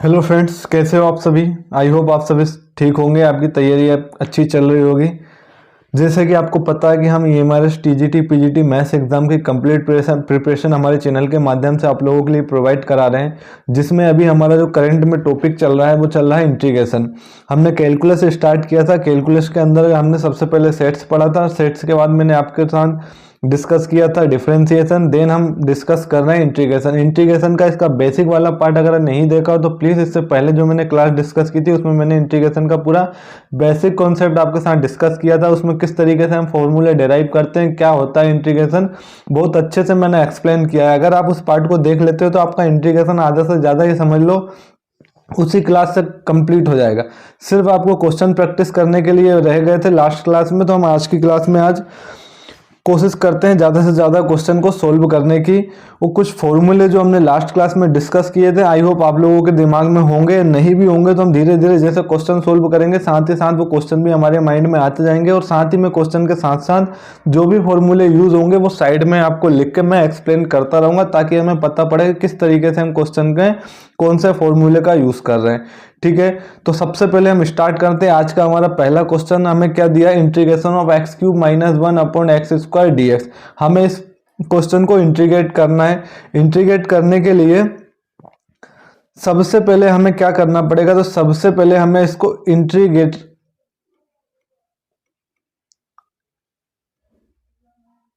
Hello friends, कैसे हो आप सभी। आई होप आप सभी ठीक होंगे, आपकी तैयारी अच्छी चल रही होगी। जैसे कि आपको पता है कि हम EMRS TGT PGT maths exam की कंप्लीट प्रिपरेशन हमारे चैनल के माध्यम से आप लोगों के लिए प्रोवाइड करा रहे हैं, जिसमें अभी हमारा जो करंट में टॉपिक चल रहा है वो चल रहा है इंटीग्रेशन। हमने कैलकुलस से स्टार्ट किया था। कैलकुलस के अंदर हमने सबसे पहले सेट्स पढ़ा था। सेट्स के बाद मैंने आपके साथ डिस्कस किया था डिफरेंशिएशन। देन हम डिस्कस कर रहे हैं इंटीग्रेशन। इंटीग्रेशन का इसका बेसिक वाला पार्ट अगर नहीं देखा हो तो प्लीज़ इससे पहले जो मैंने क्लास डिस्कस की थी उसमें मैंने इंटीग्रेशन का पूरा बेसिक कॉन्सेप्ट आपके साथ डिस्कस किया था। उसमें किस तरीके से हम फॉर्मूले डिराइव करते हैं, क्या होता है इंटीग्रेशन, बहुत अच्छे से मैंने एक्सप्लेन किया है। अगर आप उस पार्ट को देख लेते हो तो आपका इंटीग्रेशन आधा से ज़्यादा ही समझ लो उसी क्लास से कंप्लीट हो जाएगा। सिर्फ आपको क्वेश्चन प्रैक्टिस करने के लिए रह गए थे लास्ट क्लास में, तो हम आज की क्लास में आज कोशिश करते हैं ज़्यादा से ज़्यादा क्वेश्चन को सोल्व करने की। वो कुछ फॉर्मूले जो हमने लास्ट क्लास में डिस्कस किए थे, आई होप आप लोगों के दिमाग में होंगे। नहीं भी होंगे तो हम धीरे धीरे जैसे क्वेश्चन सोल्व करेंगे साथ ही साथ वो क्वेश्चन भी हमारे माइंड में आते जाएंगे, और साथ ही में क्वेश्चन के साथ साथ जो भी फॉर्मूले यूज होंगे वो साइड में आपको लिख के मैं एक्सप्लेन करता रहूँगा, ताकि हमें पता पड़े किस तरीके से हम क्वेश्चन के कौन से फॉर्मूले का यूज़ कर रहे हैं। ठीक है, तो सबसे पहले हम स्टार्ट करते हैं। आज का हमारा पहला क्वेश्चन हमें क्या दिया, integration of x³ - 1 upon x² dx। हमें इस क्वेश्चन को इंटीग्रेट करना है। इंटीग्रेट करने के लिए सबसे पहले हमें क्या करना पड़ेगा, तो सबसे पहले हमें इसको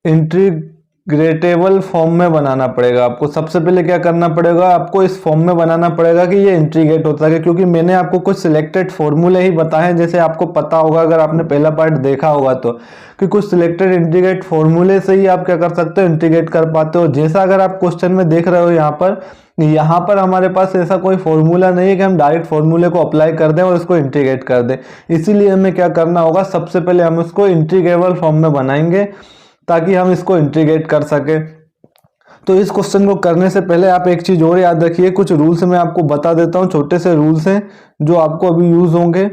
इंटीग्रेटेबल फॉर्म में बनाना पड़ेगा। आपको सबसे पहले क्या करना पड़ेगा, आपको इस फॉर्म में बनाना पड़ेगा कि ये इंटीग्रेट होता है, क्योंकि मैंने आपको कुछ सिलेक्टेड फॉर्मूले ही बताए हैं। जैसे आपको पता होगा, अगर आपने पहला पार्ट देखा होगा तो, कि कुछ सिलेक्टेड इंटीग्रेट फॉर्मूले से ही आप क्या कर सकते हो, इंटीग्रेट कर पाते हो। जैसा अगर आप क्वेश्चन में देख रहे हो यहाँ पर हमारे पास ऐसा कोई फॉर्मूला नहीं है कि हम डायरेक्ट फॉर्मूले को अप्लाई कर दें और इसको इंटीग्रेट कर दें। इसीलिए हमें क्या करना होगा, सबसे पहले हम इसको इंटीग्रेबल फॉर्म में बनाएंगे ताकि हम इसको इंटीग्रेट कर सके। तो इस क्वेश्चन को करने से पहले आप एक चीज और याद रखिए, कुछ रूल्स मैं आपको बता देता हूं, छोटे से रूल्स हैं जो आपको अभी यूज होंगे।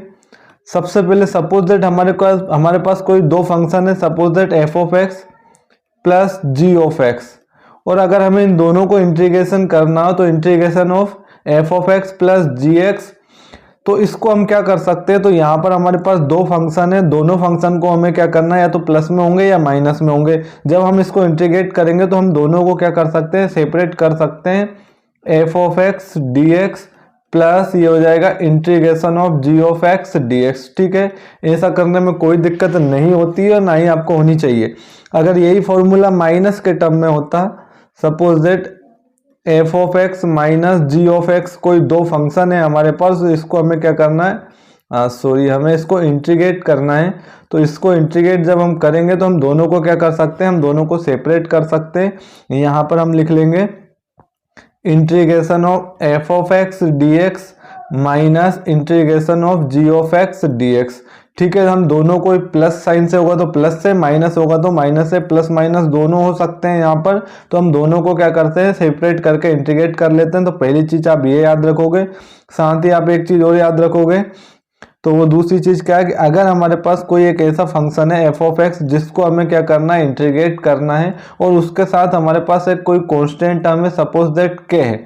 सबसे पहले सपोज दैट हमारे पास कोई दो फंक्शन है, suppose that f(x) plus g(x), और अगर हमें इन दोनों को इंटीग्रेशन करना हो तो integration of f(x) plus gx। तो इसको हम क्या कर सकते हैं, तो यहाँ पर हमारे पास दो फंक्शन है, दोनों फंक्शन को हमें क्या करना है, या तो प्लस में होंगे या माइनस में होंगे। जब हम इसको इंटीग्रेट करेंगे तो हम दोनों को क्या कर सकते हैं, सेपरेट कर सकते हैं। f(x) dx प्लस ये हो जाएगा इंटीग्रेशन ऑफ g(x) dx। ठीक है, ऐसा करने में कोई दिक्कत नहीं होती है और ना ही आपको होनी चाहिए। अगर यही फॉर्मूला माइनस के टर्म में होता, suppose that f(x) minus g(x), कोई दो फंक्शन है हमारे पास, इसको हमें क्या करना है, हमें इसको इंटीग्रेट करना है। तो इसको इंटीग्रेट जब हम करेंगे तो हम दोनों को क्या कर सकते हैं, हम दोनों को सेपरेट कर सकते हैं। यहाँ पर हम लिख लेंगे integration of f(x) dx minus integration of g(x) dx। ठीक है, हम दोनों को प्लस साइन से होगा तो प्लस से, माइनस होगा तो माइनस से, प्लस माइनस दोनों हो सकते हैं यहाँ पर। तो हम दोनों को क्या करते हैं, सेपरेट करके इंटीग्रेट कर लेते हैं। तो पहली चीज आप ये याद रखोगे, साथ ही आप एक चीज और याद रखोगे, तो वो दूसरी चीज क्या है कि अगर हमारे पास कोई एक ऐसा फंक्शन है f(x) जिसको हमें क्या करना है, इंटीग्रेट करना है, और उसके साथ हमारे पास एक कोई कॉन्स्टेंट टर्म है, सपोज दैट k है।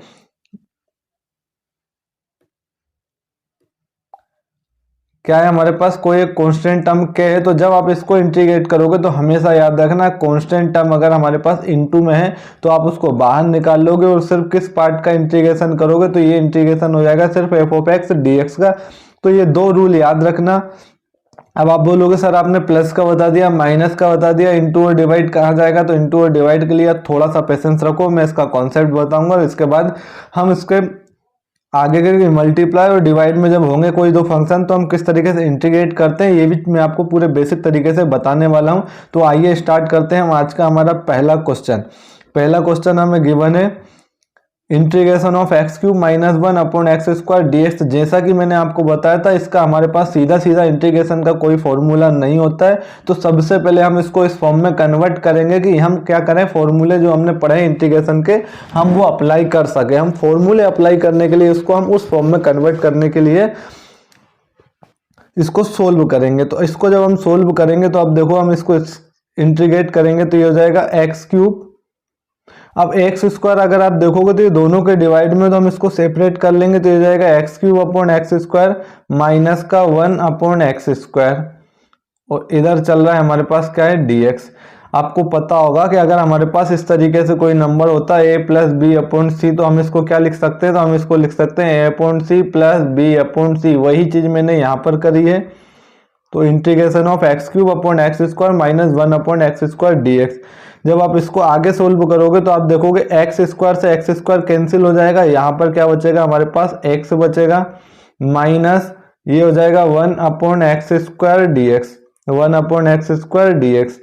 क्या है, हमारे पास कोई एक कांस्टेंट टर्म k है। तो जब आप इसको इंटीग्रेट करोगे तो हमेशा याद रखना, कांस्टेंट टर्म अगर हमारे पास इनटू में है तो आप उसको बाहर निकाल लोगे और सिर्फ किस पार्ट का इंटीग्रेशन करोगे, तो ये इंटीग्रेशन हो जाएगा सिर्फ f(x) dx का। तो ये दो रूल याद रखना। अब आप बोलोगे सर आपने प्लस का बता दिया, माइनस का बता दिया, इंटू और डिवाइड कहाँ जाएगा, तो इंटू और डिवाइड के लिए थोड़ा सा पेशेंस रखो, मैं इसका कॉन्सेप्ट बताऊंगा और इसके बाद हम इसके आगे के मल्टीप्लाई और डिवाइड में जब होंगे कोई दो फंक्शन तो हम किस तरीके से इंटीग्रेट करते हैं ये भी मैं आपको पूरे बेसिक तरीके से बताने वाला हूं। तो आइए स्टार्ट करते हैं हम आज का हमारा पहला क्वेश्चन हमें गिवन है integration of x³ - 1 upon x² dx। जैसा कि मैंने आपको बताया था, इसका हमारे पास सीधा सीधा इंटीग्रेशन का कोई फॉर्मूला नहीं होता है। तो सबसे पहले हम इसको इस फॉर्म में कन्वर्ट करेंगे कि हम क्या करें, फॉर्मूले जो हमने पढ़े इंटीग्रेशन के हम वो अप्लाई कर सके। हम फॉर्मूले अप्लाई करने के लिए इसको हम उस फॉर्म में कन्वर्ट करने के लिए इसको सोल्व करेंगे। तो इसको जब हम सोल्व करेंगे तो अब देखो, हम इसको इंटीग्रेट करेंगे तो ये हो जाएगा x³। अब एक्स स्क्वायर अगर आप देखोगे तो ये दोनों के डिवाइड में, तो हम इसको सेपरेट कर लेंगे, तो ये जाएगा x cube upon X square minus का 1 अपॉन एक्स स्क्वायर, और इधर चल रहा है हमारे पास क्या है, dx। आपको पता होगा कि अगर हमारे पास इस तरीके से कोई नंबर होता है a प्लस बी अपॉन सी, तो हम इसको क्या लिख सकते हैं, तो हम इसको लिख सकते हैं a upon C plus B upon C. वही चीज मैंने यहाँ पर करी है। तो integration of X cube upon X square minus 1 upon X square dx। जब आप इसको आगे सोल्व करोगे तो आप देखोगे एक्स स्क्वायर से एक्स स्क्वायर कैंसिल हो जाएगा, यहाँ पर क्या बचेगा हमारे पास, एक्स बचेगा, माइनस ये हो जाएगा 1 upon X square dx, 1 upon X square dx।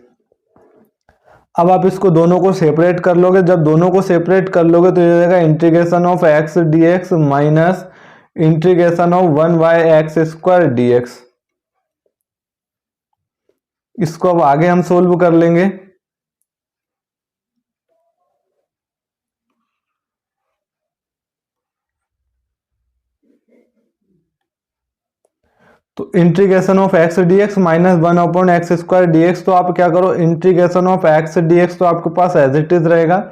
अब आप इसको दोनों को सेपरेट कर लोगे, जब दोनों को सेपरेट कर लोगे तो ये हो जाएगा integration of X dx minus integration of 1 by X square dx। इसको अब आगे हम सोल्व कर लेंगे। तो integration of X D x minus 1 upon X square D X, तो आप क्या करो, integration of X D X तो आपके पास एज इट इज रहेगा,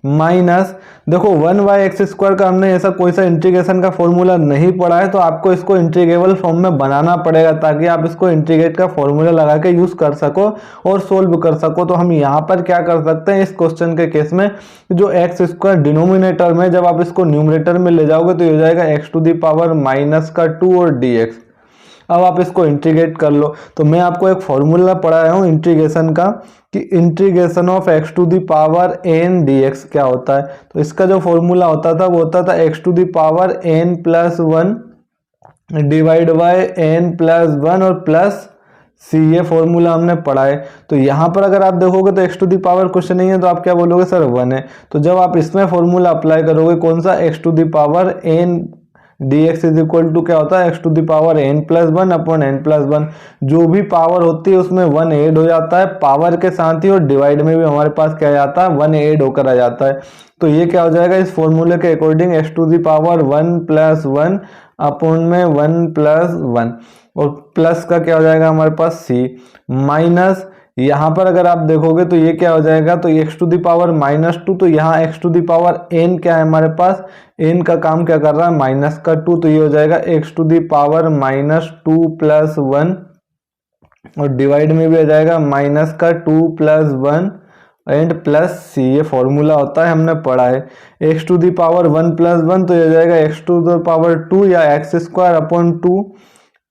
माइनस देखो 1 बाय एक्स स्क्वायर का हमने ऐसा कोई सा इंटीग्रेशन का फॉर्मूला नहीं पढ़ा है, तो आपको इसको इंटीग्रेबल फॉर्म में बनाना पड़ेगा ताकि आप इसको इंटीग्रेट का फॉर्मूला लगा के यूज कर सको और सोल्व कर सको। तो हम यहाँ पर क्या कर सकते हैं इस क्वेश्चन के केस में, जो एक्स स्क्वायर डिनोमिनेटर में, जब आप इसको न्यूमरेटर में ले जाओगे तो ये हो जाएगा x to the power minus का 2 और डी एक्स। अब आप इसको इंटीग्रेट कर लो। तो मैं आपको एक फॉर्मूला पढ़ाया हूँ इंटीग्रेशन का कि integration of x to the power N D X क्या होता है। तो इसका जो फॉर्मूला होता था वो होता था X to the power N plus 1 divide by N plus 1 और प्लस सी, ये फॉर्मूला हमने पढ़ा है। तो यहाँ पर अगर आप देखोगे तो एक्स टू दी पावर कुछ नहीं है, तो आप क्या बोलोगे सर 1 है। तो जब आप इसमें फॉर्मूला अप्लाई करोगे कौन सा, X to the power N D X is equal to क्या होता है, X to the power N plus 1 upon N plus 1। जो भी पावर होती है उसमें 1 ऐड हो जाता है पावर के साथ ही, और डिवाइड में भी हमारे पास क्या जाता है, 1 ऐड होकर आ जाता है। तो ये क्या हो जाएगा इस फॉर्मूले के according, X to the power 1 plus 1 upon में 1 प्लस 1, और प्लस का क्या हो जाएगा हमारे पास सी, माइनस यहाँ पर अगर आप देखोगे तो ये क्या हो जाएगा, तो एक्स टू दी पावर -2, तो यहाँ X to the power N क्या है हमारे पास, एन का काम क्या कर रहा है, माइनस का 2, तो ये हो जाएगा x to the power -2 plus 1, और डिवाइड में भी आ जाएगा माइनस का 2 प्लस 1 एंड प्लस सी। ये फॉर्मूला होता है, हमने पढ़ा है। X to the power 1 plus 1 तो ये हो जाएगा एक्स टू द पावर 2 या X square upon 2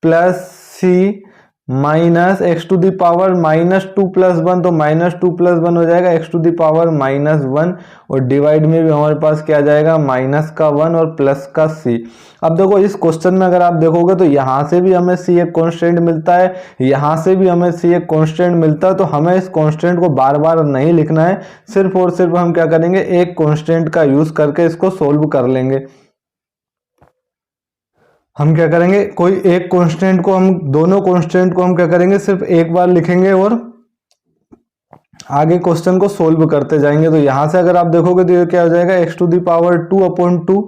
plus C, minus X to the power -2 plus 1, तो -2 प्लस 1 हो जाएगा एक्स टू दी पावर -1, और डिवाइड में भी हमारे पास क्या आ जाएगा, माइनस का 1 और प्लस का सी। अब देखो इस क्वेश्चन में अगर आप देखोगे तो यहाँ से भी हमें सी एक कांस्टेंट मिलता है, यहाँ से भी हमें सी एक कांस्टेंट मिलता है। तो हमें इस कांस्टेंट को बार बार नहीं लिखना है, सिर्फ और सिर्फ हम क्या करेंगे, एक कांस्टेंट का यूज करके इसको सोल्व कर लेंगे। हम क्या करेंगे, कोई एक कांस्टेंट को, हम दोनों कांस्टेंट को हम क्या करेंगे, सिर्फ एक बार लिखेंगे और आगे क्वेश्चन को सोल्व करते जाएंगे। तो यहां से अगर आप देखोगे तो ये क्या हो जाएगा, x to the power 2 upon 2,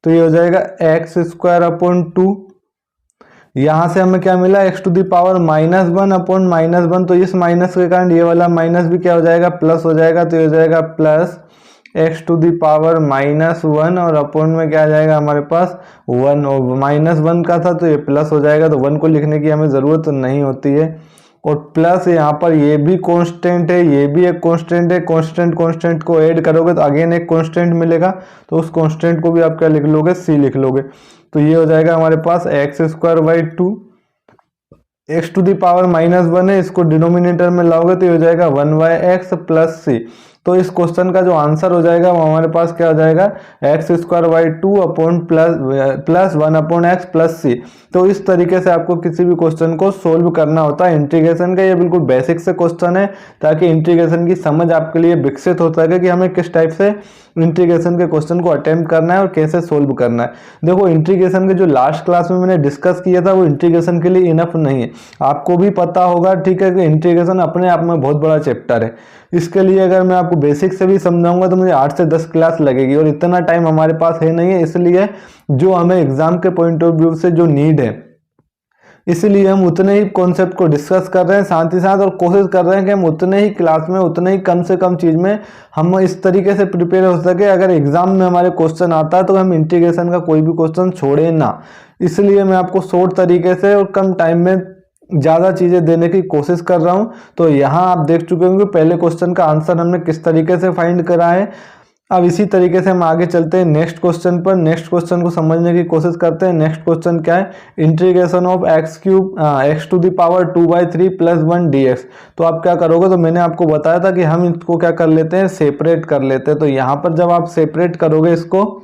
तो ये हो जाएगा एक्स स्क्वायर अपॉन 2। यहां से हमें क्या मिला, X to the power -1 upon -1, तो इस माइनस के कारण ये वाला माइनस भी क्या हो जाएगा, प्लस हो जाएगा, तो ये हो जाएगा plus X to the power -1, और अपॉन में क्या आ जाएगा हमारे पास 1, और -1 का था तो ये प्लस हो जाएगा, तो 1 को लिखने की हमें जरूरत नहीं होती है। और प्लस यहाँ पर ये भी कांस्टेंट है, ये भी एक कांस्टेंट है, कांस्टेंट को ऐड करोगे तो अगेन एक कांस्टेंट मिलेगा, तो उस कांस्टेंट को भी आप क्या लिख लोगे, सी लिख लोगे। तो ये हो जाएगा हमारे पास X square by 2, X to the power -1 है, इसको डिनोमिनेटर में लाओगे तो ये हो जाएगा 1 बाय एक्स प्लस सी। तो इस क्वेश्चन का जो आंसर हो जाएगा वो हमारे पास क्या हो जाएगा, X square by 2 upon plus 1 upon X plus C. तो इस तरीके से आपको किसी भी क्वेश्चन को सोल्व करना होता है इंटीग्रेशन का। ये बिल्कुल बेसिक से क्वेश्चन है ताकि इंटीग्रेशन की समझ आपके लिए विकसित हो सके कि हमें किस टाइप से इंटीग्रेशन के क्वेश्चन को अटेम्प्ट करना है और कैसे सोल्व करना है। देखो इंटीग्रेशन के जो लास्ट क्लास में मैंने डिस्कस किया था वो इंटीग्रेशन के लिए इनफ नहीं है, आपको भी पता होगा, ठीक है, कि इंटीग्रेशन अपने आप में बहुत बड़ा चैप्टर है। इसके लिए अगर मैं आपको बेसिक से भी समझाऊंगा तो मुझे 8 से 10 क्लास लगेगी, और इतना टाइम हमारे पास है नहीं है। इसलिए जो हमें एग्जाम के पॉइंट ऑफ व्यू से जो नीड है, इसलिए हम उतने ही कॉन्सेप्ट को डिस्कस कर रहे हैं साथ ही साथ, और कोशिश कर रहे हैं कि हम उतने ही क्लास में उतने ही कम से कम चीज़ में हम इस तरीके से प्रिपेयर हो सके, अगर एग्जाम में हमारे क्वेश्चन आता है तो हम इंटीग्रेशन का कोई भी क्वेश्चन छोड़े ना। इसलिए मैं आपको शॉर्ट तरीके से और कम टाइम में ज़्यादा चीज़ें देने की कोशिश कर रहा हूँ। तो यहाँ आप देख चुके होंगे पहले क्वेश्चन का आंसर हमने किस तरीके से फाइंड करा है। अब इसी तरीके से हम आगे चलते हैं नेक्स्ट क्वेश्चन पर। नेक्स्ट क्वेश्चन को समझने की कोशिश करते हैं। नेक्स्ट क्वेश्चन क्या है, integration of X cube X to the power 2/3 + 1 dx। तो आप क्या करोगे, तो मैंने आपको बताया था कि हम इसको क्या कर लेते हैं, सेपरेट कर लेते हैं। तो यहाँ पर जब आप सेपरेट करोगे इसको,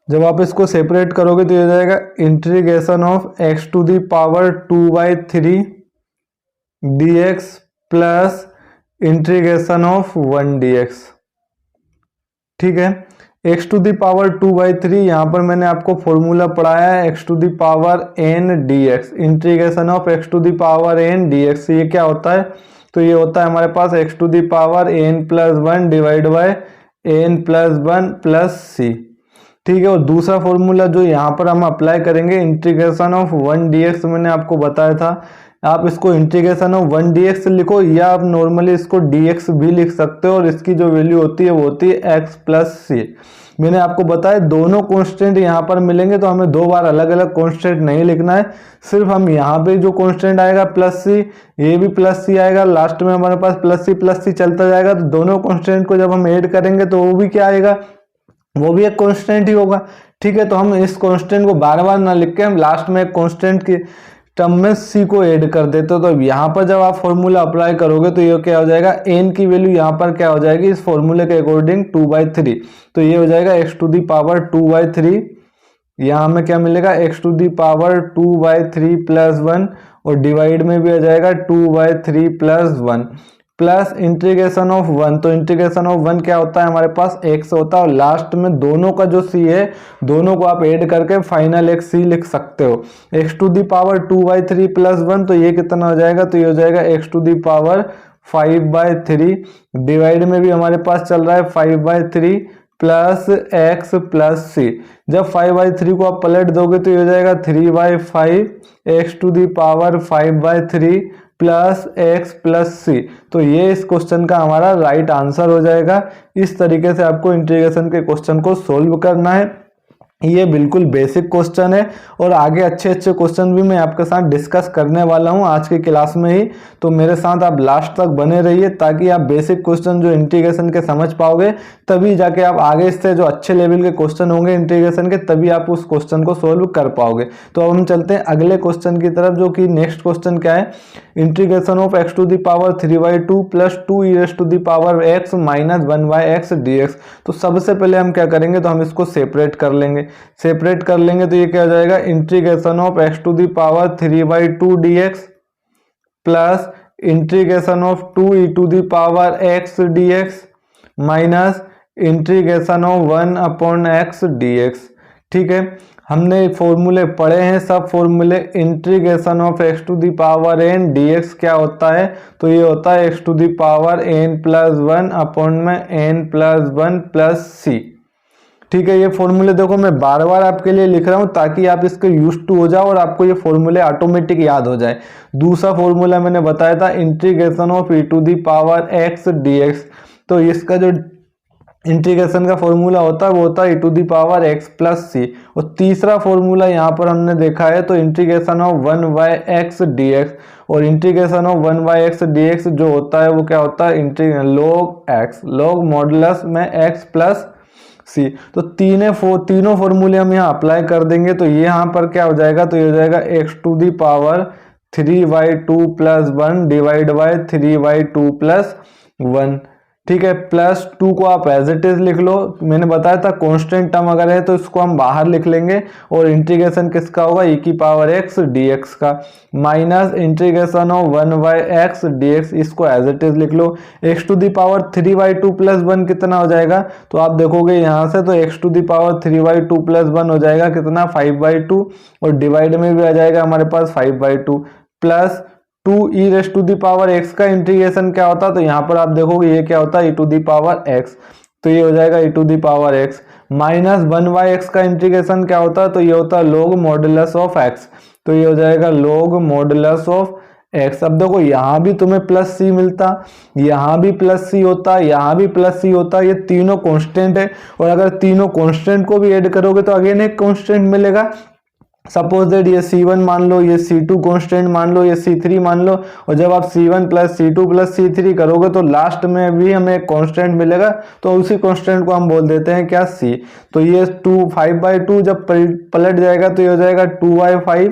जब आप इसको सेपरेट करोगे तो ये हो जाएगा integration of x to the power 2/3 dx plus integration of 1 dx। ठीक है, x टू द पावर 2/3, यहाँ पर मैंने आपको फॉर्मूला पढ़ाया है x to the power n dx, integration of x to the power n dx। ये क्या होता है, तो ये होता है हमारे पास x to the power n+1 divide by n+1 plus c। ठीक है, और दूसरा फॉर्मूला जो यहाँ पर हम अप्लाई करेंगे, इंटीग्रेशन ऑफ 1 dx, मैंने आपको बताया था। आप इसको इंटीग्रेशन ऑफ 1 dx लिखो, या आप नॉर्मली इसको dx भी लिख सकते हो, और इसकी जो वैल्यू होती है वो होती है x प्लस सी। मैंने आपको बताया दोनों कांस्टेंट यहाँ पर मिलेंगे, तो हमें दो बार अलग अलग कांस्टेंट नहीं लिखना है, सिर्फ हम यहाँ पे जो कांस्टेंट आएगा प्लस सी, ये भी प्लस सी आएगा, लास्ट में हमारे पास प्लस सी चलता जाएगा। तो दोनों कांस्टेंट को जब हम ऐड करेंगे तो वो भी क्या आएगा, वो भी एक कांस्टेंट ही होगा। ठीक है, तो हम इस कांस्टेंट को बार बार ना लिख के हम लास्ट में एक कांस्टेंट की टर्म में सी को ऐड कर देते हो। तो यहाँ पर जब आप फॉर्मूला अप्लाई करोगे तो ये क्या हो जाएगा, एन की वैल्यू यहाँ पर क्या हो जाएगी इस फॉर्मूले के अकॉर्डिंग 2/3। तो ये हो जाएगा x टू द पावर 2/3, यहाँ हमें क्या मिलेगा x टू द पावर 2/3 + 1, और डिवाइड में भी आ जाएगा 2/3 + 1 प्लस इंटीग्रेशन ऑफ 1। तो इंटीग्रेशन ऑफ 1 क्या होता है, हमारे पास x होता है, और लास्ट में दोनों का जो c है दोनों को आप ऐड करके फाइनल एक c लिख सकते हो। x टू द पावर 2/3 + 1, तो ये कितना हो जाएगा, तो ये हो जाएगा x to the power 5/3, divide में भी हमारे पास चल रहा है 5/3 प्लस x प्लस c। जब 5/3 को आप पलट दोगे तो ये हो जाएगा 3/5 x to the power 5/3 plus x plus C. तो ये इस क्वेश्चन का हमारा राइट आंसर हो जाएगा। इस तरीके से आपको इंटीग्रेशन के क्वेश्चन को सोल्व करना है। ये बिल्कुल बेसिक क्वेश्चन है, और आगे अच्छे अच्छे क्वेश्चन भी मैं आपके साथ डिस्कस करने वाला हूं आज की क्लास में ही। तो मेरे साथ आप लास्ट तक बने रहिए, ताकि आप बेसिक क्वेश्चन जो इंटीग्रेशन के समझ पाओगे, तभी जाके आप आगे से जो अच्छे लेवल के क्वेश्चन होंगे इंटीग्रेशन के, तभी आप उस क्वेश्चन को सोल्व कर पाओगे। तो अब हम चलते हैं अगले क्वेश्चन की तरफ, जो कि नेक्स्ट क्वेश्चन क्या है, integration of x to the power 3/2 + 2e to the power x - 1/x dx। तो सबसे पहले हम क्या करेंगे, तो हम इसको सेपरेट कर लेंगे। सेपरेट कर लेंगे तो ये क्या हो जाएगा, integration of x to the power 3/2 dx plus integration of 2e to the power x dx minus integration of 1/x dx। ठीक है, हमने फॉर्मूले पढ़े हैं सब फॉर्मूले। Integration of x to the power n dx क्या होता है, तो ये होता है x to the power n+1/n+1 plus c। ठीक है, ये फॉर्मूले देखो मैं बार बार आपके लिए लिख रहा हूं, ताकि आप इसके यूज्ड टू हो जाओ और आपको ये फॉर्मूले ऑटोमेटिक याद हो जाए। दूसरा फॉर्मूला मैंने बताया था integration of e to the power x dx। तो इसका जो इंटीग्रेशन का फॉर्मूला होता है वो होता है e to the power x plus C. और तीसरा फॉर्मूला यहाँ पर हमने देखा है, तो इंटीग्रेशन ऑफ 1/x dx, और इंटीग्रेशन ऑफ 1/x dx जो होता है वो क्या होता है, log x, log मॉडुलस में x प्लस सी। तो तीनों फॉर्मूले हम यहाँ अप्लाई कर देंगे। तो ये यहाँ पर क्या हो जाएगा, तो ये हो जाएगा x to the power 3/2 + 1 divide by 3/2 + 1। ठीक है। प्लस 2 को आप एज इट इज लिख लो, मैंने बताया था कांस्टेंट टर्म अगर है तो इसको हम बाहर लिख लेंगे, और इंटीग्रेशन किसका होगा, e की पावर x dx का, minus integration of 1/x dx, इसको एज इट इज लिख लो। x to the power 3/2 plus 1 कितना हो जाएगा, तो आप देखोगे यहाँ से तो x to the power 3/2 plus 1 हो जाएगा कितना, 5/2, और डिवाइड में भी आ जाएगा हमारे पास 5/2, plus 2 E raise to the power X का इंटीग्रेशन क्या होता है, तो यहाँ पर आप देखोगे ये क्या होता है, e to the power X, तो ये हो जाएगा e to the power X, minus 1/x का इंटीग्रेशन क्या होता है, तो ये होता है log मॉडुलस ऑफ x, तो ये हो जाएगा log मॉडुलस ऑफ x। अब देखो यहाँ भी तुम्हें प्लस सी मिलता, यहाँ भी प्लस सी होता, यहाँ भी प्लस सी होता, ये तीनों कांस्टेंट है, और अगर तीनों कांस्टेंट को भी ऐड करोगे तो अगेन एक कांस्टेंट मिलेगा। सपोज दैट ये C1 मान लो, ये C2 कांस्टेंट मान लो, ये C3 मान लो, और जब आप C1 plus C2 plus C3 करोगे तो लास्ट में भी हमें एक कांस्टेंट मिलेगा, तो उसी कांस्टेंट को हम बोल देते हैं क्या, C। तो ये 5/2 जब पलट जाएगा तो ये हो जाएगा 2/5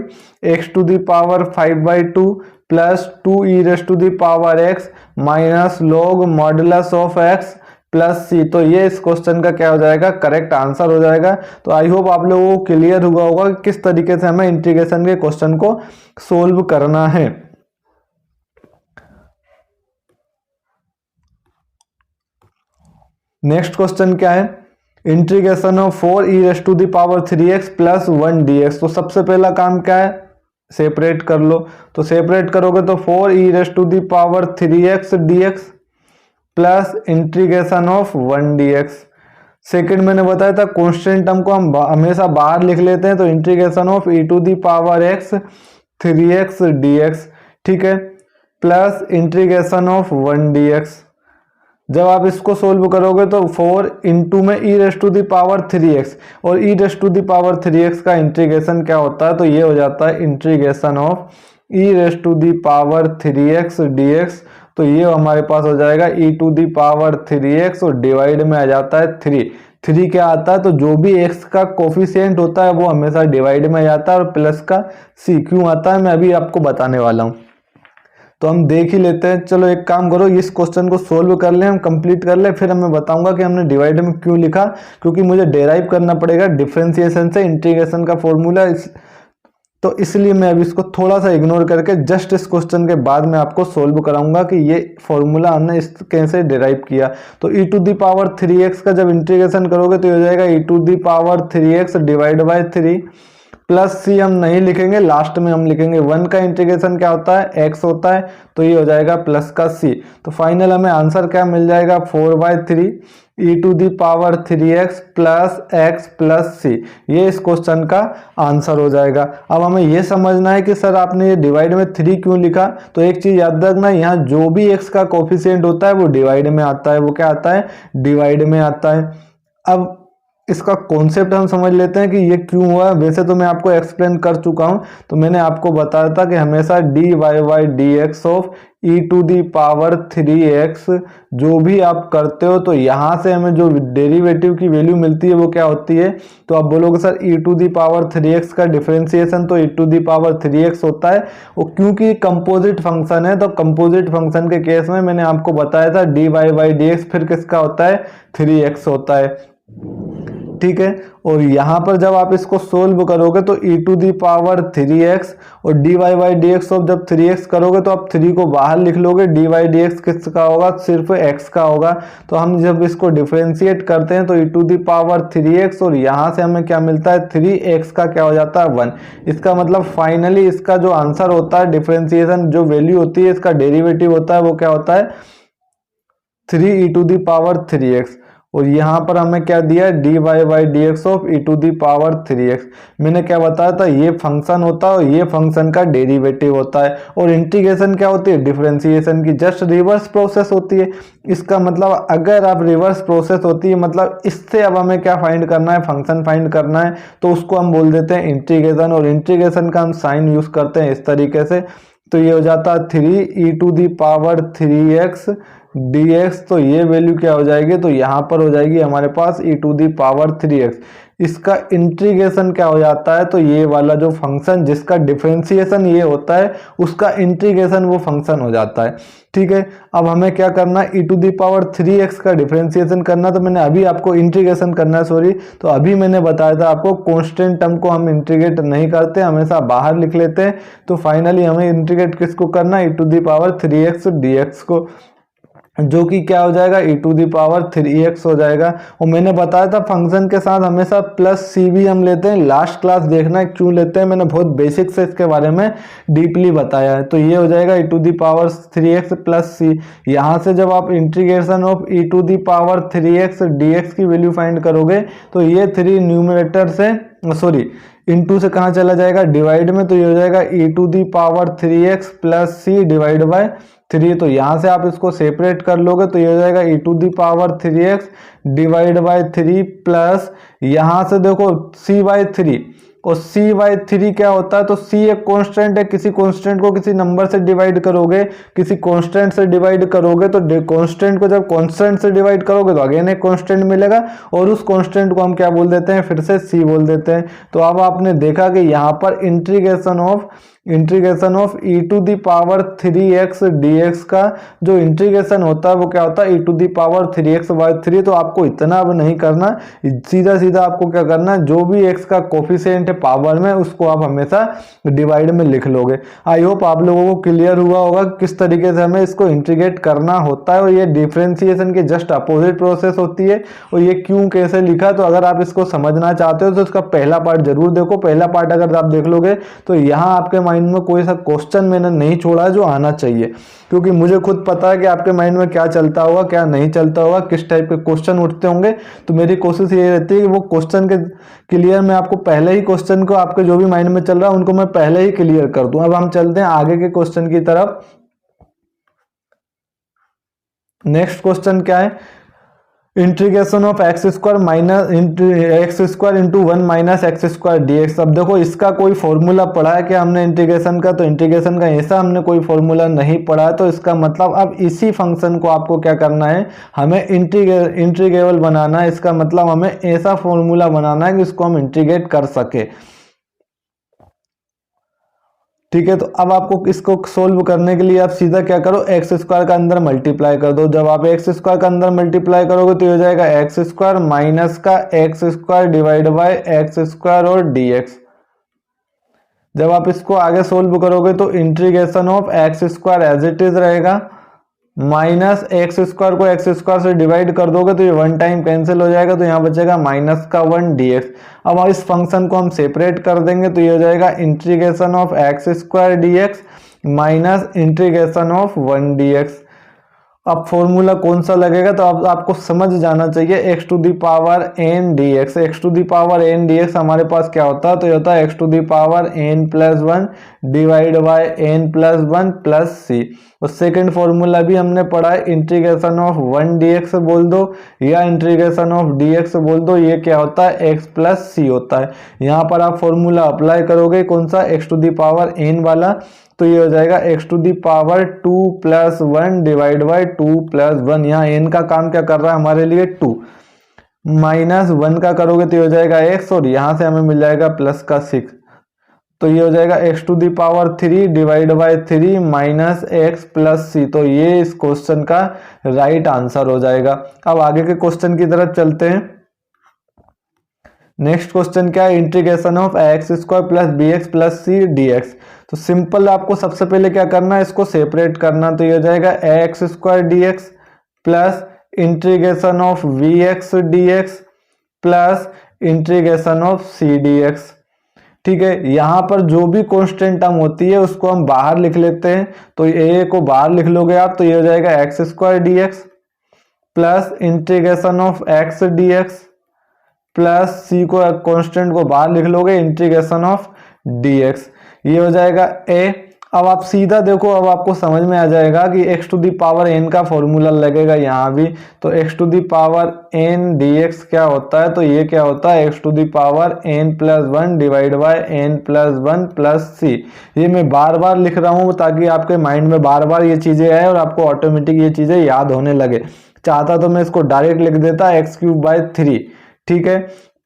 x to the power 5/2 plus 2 E raise to the power x minus log modulus of x plus C. तो ये इस क्वेश्चन का क्या हो जाएगा, करेक्ट आंसर हो जाएगा। तो आई होप आप लोगों को क्लियर हुआ होगा कि किस तरीके से हमें इंटीग्रेशन के क्वेश्चन को सोल्व करना है। नेक्स्ट क्वेश्चन क्या है, integration of 4 E raise to the power 3x plus 1 dx। तो सबसे पहला काम क्या है, सेपरेट कर लो, तो सेपरेट करोगे तो 4 E raise to the power 3x dx plus integration of 1 dx। Second मैंने बताया था कांस्टेंट टर्म को हम हमेशा बाहर लिख लेते हैं, तो integration of e to the power x 3x dx, ठीक है, प्लस इंटीग्रेशन ऑफ 1 dx। जब आप इसको सोल्व करोगे तो 4 इंटू में e raise to the power 3x, और e raise to the power 3x का इंटीग्रेशन क्या होता है, तो ये हो जाता है integration of e raise to the power 3x dx। तो ये हमारे पास हो जाएगा e to the power 3x, और डिवाइड में आ जाता है 3 क्या आता है, तो जो भी x का कोफिशिएंट होता है वो हमेशा डिवाइड में आ जाता है, और प्लस का c क्यों आता है मैं अभी आपको बताने वाला हूँ, तो हम देख ही लेते हैं। चलो एक काम करो, इस क्वेश्चन को सोल्व कर ले, हम कंप्लीट कर ले, फिर मैं बताऊंगा कि हमने डिवाइड में क्यों लिखा, क्योंकि मुझे डेराइव करना पड़ेगा डिफरेंशिएशन से इंटीग्रेशन का फॉर्मूला, तो इसलिए मैं अभी इसको थोड़ा सा इग्नोर करके जस्ट इस क्वेश्चन के बाद मैं आपको सोल्व कराऊंगा कि ये फॉर्मूला हमने इस कैसे डिराइव किया। तो e to the power 3x का जब इंटीग्रेशन करोगे तो ये हो जाएगा e to the power 3x divide by 3, plus C हम नहीं लिखेंगे, लास्ट में हम लिखेंगे 1 का इंटीग्रेशन क्या होता है, x होता है, तो ये हो जाएगा प्लस का c। तो फाइनल हमें आंसर क्या मिल जाएगा, 4/3 e to the power 3x plus x plus c, ये इस क्वेश्चन का आंसर हो जाएगा। अब हमें ये समझना है कि सर आपने ये डिवाइड में 3 क्यों लिखा, तो एक चीज याद रखना, यहाँ जो भी x का कोफिशिएंट होता है वो डिवाइड में आता है, वो क्या आता है, डिवाइड में आता है। अब इसका कॉन्सेप्ट हम समझ लेते हैं कि ये क्यों हुआ। वैसे तो मैं आपको एक्सप्लेन कर चुका हूं, तो मैंने आपको बताया था कि हमेशा dy/dx of e to the power 3x जो भी आप करते हो तो यहाँ से हमें जो डेरिवेटिव की वैल्यू मिलती है वो क्या होती है, तो आप बोलोगे sir e to the power 3x का डिफरेंशिएशन तो e to the power 3x होता है, वो क्योंकि कंपोजिट फंक्शन है, तो कंपोजिट फंक्शन के केस में मैंने आपको बताया था dy/dx फिर किसका होता है, 3x होता है, ठीक है। और यहाँ पर जब आप इसको सोल्व करोगे तो e to the power 3x और dy/dx ऑफ जब 3x करोगे तो आप 3 को बाहर लिख लोगे, dy/dx किसका होगा, सिर्फ x का होगा। तो हम जब इसको डिफरेंशिएट करते हैं तो e to the power 3x, और यहाँ से हमें क्या मिलता है, 3x का क्या हो जाता है 1। इसका मतलब फाइनली इसका जो आंसर होता है डिफरेंशिएशन जो वैल्यू होती है इसका डेरिवेटिव होता है वो क्या होता है, 3 e to the power 3x, और यहाँ पर हमें क्या दिया है, dy/dx of e to the power 3x। मैंने क्या बताया था, ये फंक्शन होता है और ये फंक्शन का डेरिवेटिव होता है, और इंटीग्रेशन क्या होती है, डिफरेंशिएशन की जस्ट रिवर्स प्रोसेस होती है। इसका मतलब अगर आप रिवर्स प्रोसेस होती है मतलब इससे अब हमें क्या फाइंड करना है, फंक्शन फाइंड करना है, तो उसको हम बोल देते हैं इंटीग्रेशन, और इंटीग्रेशन का हम साइन यूज करते हैं इस तरीके से। तो ये हो जाता है 3 e to the power 3x dx, तो ये वैल्यू क्या हो जाएगी, तो यहाँ पर हो जाएगी हमारे पास e to the power 3x। इसका इंटीग्रेशन क्या हो जाता है, तो ये वाला जो फंक्शन जिसका डिफरेंशिएशन ये होता है उसका इंटीग्रेशन वो फंक्शन हो जाता है। ठीक है, अब हमें क्या करना है, e to the power 3x का डिफरेंशिएशन करना, तो मैंने अभी आपको इंटीग्रेशन करना है, सॉरी, तो अभी मैंने बताया था आपको कांस्टेंट टर्म को हम इंटीग्रेट नहीं करते, हमेशा बाहर लिख लेते हैं। तो फाइनली हमें इंटीग्रेट किसको करना है, e to the power 3x dx को, जो कि क्या हो जाएगा, e to the power 3x हो जाएगा। और मैंने बताया था फंक्शन के साथ हमेशा प्लस सी भी हम लेते हैं, लास्ट क्लास देखना है क्यों लेते हैं, मैंने बहुत बेसिक से इसके बारे में डीपली बताया है। तो ये हो जाएगा e to the power 3x plus C. यहाँ से जब आप integration of e to the power 3x dx की वैल्यू फाइंड करोगे तो ये 3 न्यूमरेटर से, सॉरी, इनटू से कहाँ चला जाएगा, डिवाइड में, तो ये हो जाएगा e to the power 3x plus C divide by 3। तो यहाँ से आप इसको सेपरेट कर लोगे तो ये हो जाएगा e to the power 3x divide by 3 plus, यहाँ से देखो c बाय 3, और c बाय 3 क्या होता है, तो c एक कांस्टेंट है, किसी कांस्टेंट को किसी नंबर से डिवाइड करोगे, किसी कांस्टेंट से डिवाइड करोगे तो कांस्टेंट को जब कांस्टेंट से डिवाइड करोगे तो अगेन एक कांस्टेंट मिलेगा, और उस कांस्टेंट को हम क्या बोल देते हैं, फिर से c बोल देते हैं। तो अब आपने देखा कि यहाँ पर integration of e to the power 3x dx का जो इंटीग्रेशन होता है वो क्या होता है, e to the power 3x by 3। तो आपको इतना अब नहीं करना, सीधा सीधा आपको क्या करना है, जो भी x का कोफिशिएंट है पावर में उसको आप हमेशा डिवाइड में लिख लोगे। आई होप आप लोगों को क्लियर हुआ होगा किस तरीके से हमें इसको इंटीग्रेट करना होता है, और ये डिफरेंशिएशन के जस्ट अपोजिट प्रोसेस होती है। और ये क्यों कैसे लिखा, तो अगर आप इसको समझना चाहते हो तो इसका पहला पार्ट जरूर देखो। पहला पार्ट अगर आप देख लोगे तो यहाँ आपके माइंड में कोई सा क्वेश्चन मैंने नहीं छोड़ा जो आना चाहिए, क्योंकि मुझे खुद पता है कि आपके माइंड में क्या चलता होगा, क्या नहीं चलता होगा, किस टाइप के क्वेश्चन उठते होंगे। तो मेरी कोशिश ये रहती है कि वो क्वेश्चन के क्लियर मैं आपको पहले ही क्वेश्चन को, आपके जो भी माइंड में चल रहा है उनको मैं पहले ही क्लियर कर दूं। अब हम चलते हैं आगे के क्वेश्चन की तरफ। नेक्स्ट क्वेश्चन क्या है, integration of x square minus X square into 1 minus X square dx। अब देखो इसका कोई फॉर्मूला पढ़ा है क्या हमने इंटीग्रेशन का, तो इंटीग्रेशन का ऐसा हमने कोई फॉर्मूला नहीं पढ़ा है। तो इसका मतलब अब इसी फंक्शन को आपको क्या करना है, हमें इंटीग्रेबल बनाना है। इसका मतलब हमें ऐसा फॉर्मूला बनाना है कि इसको हम इंटीग्रेट कर सके। ठीक है, तो अब आपको इसको सोल्व करने के लिए आप सीधा क्या करो, एक्स स्क्वायर का अंदर मल्टीप्लाई कर दो। जब आप एक्स स्क्वायर का अंदर मल्टीप्लाई करोगे तो ये हो जाएगा एक्स स्क्वायर माइनस का X square divide by X square और dx। जब आप इसको आगे सोल्व करोगे तो integration of x square as it is रहेगा, माइनस एक्स स्क्वायर को एक्स स्क्वायर से डिवाइड कर दोगे तो ये 1 टाइम कैंसिल हो जाएगा, तो यहाँ बचेगा माइनस का 1 dx। अब इस फंक्शन को हम सेपरेट कर देंगे तो ये हो जाएगा integration of x square dx minus integration of 1 dx। अब फॉर्मूला कौन सा लगेगा, तो अब आपको समझ जाना चाहिए x to the power n dx। x to the power n dx हमारे पास क्या होता है, तो ये होता है x to the power n plus 1 divide by n plus 1 plus c। और सेकंड फॉर्मूला भी हमने पढ़ा है, इंटीग्रेशन ऑफ 1 dx बोल दो या इंटीग्रेशन ऑफ dx बोल दो, ये क्या होता है x प्लस c होता है। यहाँ पर आप फॉर्मूला अप्लाई करोगे कौन सा, x to the power n वाला, तो ये हो जाएगा x to the power 2 plus 1 divide by 2 plus 1। यहाँ n का काम क्या कर रहा है हमारे लिए 2, माइनस 1 का करोगे तो ये हो जाएगा x, और यहाँ से हमें मिल जाएगा प्लस का 6, तो ये हो जाएगा x to the power 3 divide by 3 minus x plus c। तो ये इस क्वेश्चन का राइट आंसर हो जाएगा। अब आगे के क्वेश्चन की तरफ चलते हैं। नेक्स्ट क्वेश्चन क्या है, integration of x square plus B X plus C D X. तो सिंपल आपको सबसे पहले क्या करना है, इसको सेपरेट करना, तो ये हो जाएगा X square D X plus integration of V X D X plus integration of C D X. ठीक है, यहाँ पर जो भी कांस्टेंट टर्म होती है उसको हम बाहर लिख लेते हैं, तो ए को बाहर लिख लोगे आप, तो ये हो जाएगा X square D X plus integration of X D X plus C को कांस्टेंट को बाहर लिख लोगे, इंटीग्रेशन ऑफ dx। ये हो जाएगा a। अब आप सीधा देखो, अब आपको समझ में आ जाएगा कि x to the power n का फॉर्मूला लगेगा यहाँ भी। तो x to the power n dx क्या होता है, तो ये क्या होता है x to the power n plus one divide by n plus one plus C. ये मैं बार बार लिख रहा हूँ ताकि आपके माइंड में बार बार ये चीज़ें आए और आपको ऑटोमेटिक ये चीज़ें याद होने लगे। चाहता तो मैं इसको डायरेक्ट लिख देता एक्स क्यूब बाय 3, ठीक है,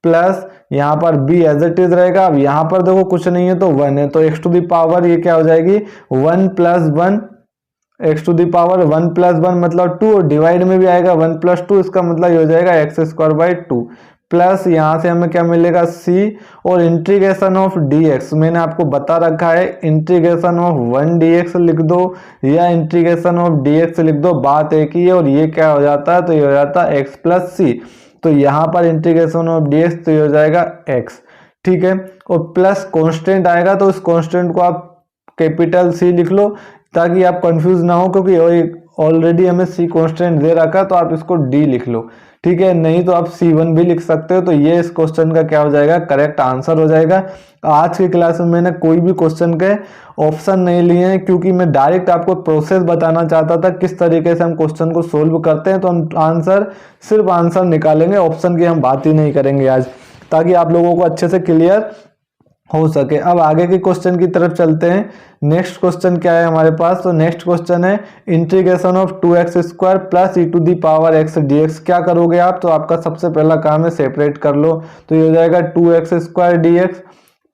प्लस यहाँ पर b एज इट इज रहेगा। अब यहाँ पर देखो कुछ नहीं है तो 1 है, तो x टू दी पावर ये क्या हो जाएगी 1 plus one, x to the power 1 plus one मतलब 2, और डिवाइड में भी आएगा 1 प्लस 2, इसका मतलब ये हो जाएगा एक्स स्क्वायर बाई 2, प्लस यहाँ से हमें क्या मिलेगा c, और इंटीग्रेशन ऑफ dx मैंने आपको बता रखा है, इंटीग्रेशन ऑफ 1 dx लिख दो या इंटीग्रेशन ऑफ dx लिख दो, बात एक ही है। और ये क्या हो जाता है, तो ये हो जाता है x प्लस सी। तो यहाँ पर इंटीग्रेशन ऑफ dx तो ये हो जाएगा x, ठीक है, और प्लस कांस्टेंट आएगा तो उस कांस्टेंट को आप कैपिटल C लिख लो ताकि आप कंफ्यूज ना हो, क्योंकि ऑलरेडी हमें C कांस्टेंट दे रखा तो आप इसको D लिख लो, ठीक है, नहीं तो आप C1 भी लिख सकते हो। तो ये इस क्वेश्चन का क्या हो जाएगा, करेक्ट आंसर हो जाएगा। आज की क्लास में मैंने कोई भी क्वेश्चन के ऑप्शन नहीं लिए हैं क्योंकि मैं डायरेक्ट आपको प्रोसेस बताना चाहता था किस तरीके से हम क्वेश्चन को सोल्व करते हैं। तो हम सिर्फ आंसर निकालेंगे, ऑप्शन की हम बात ही नहीं करेंगे आज, ताकि आप लोगों को अच्छे से क्लियर हो सके। अब आगे के क्वेश्चन की तरफ चलते हैं। नेक्स्ट क्वेश्चन क्या है हमारे पास, तो नेक्स्ट क्वेश्चन है integration of 2x square plus E to the power x dx। क्या करोगे आप, तो आपका सबसे पहला काम है सेपरेट कर लो, तो ये हो जाएगा 2x square dx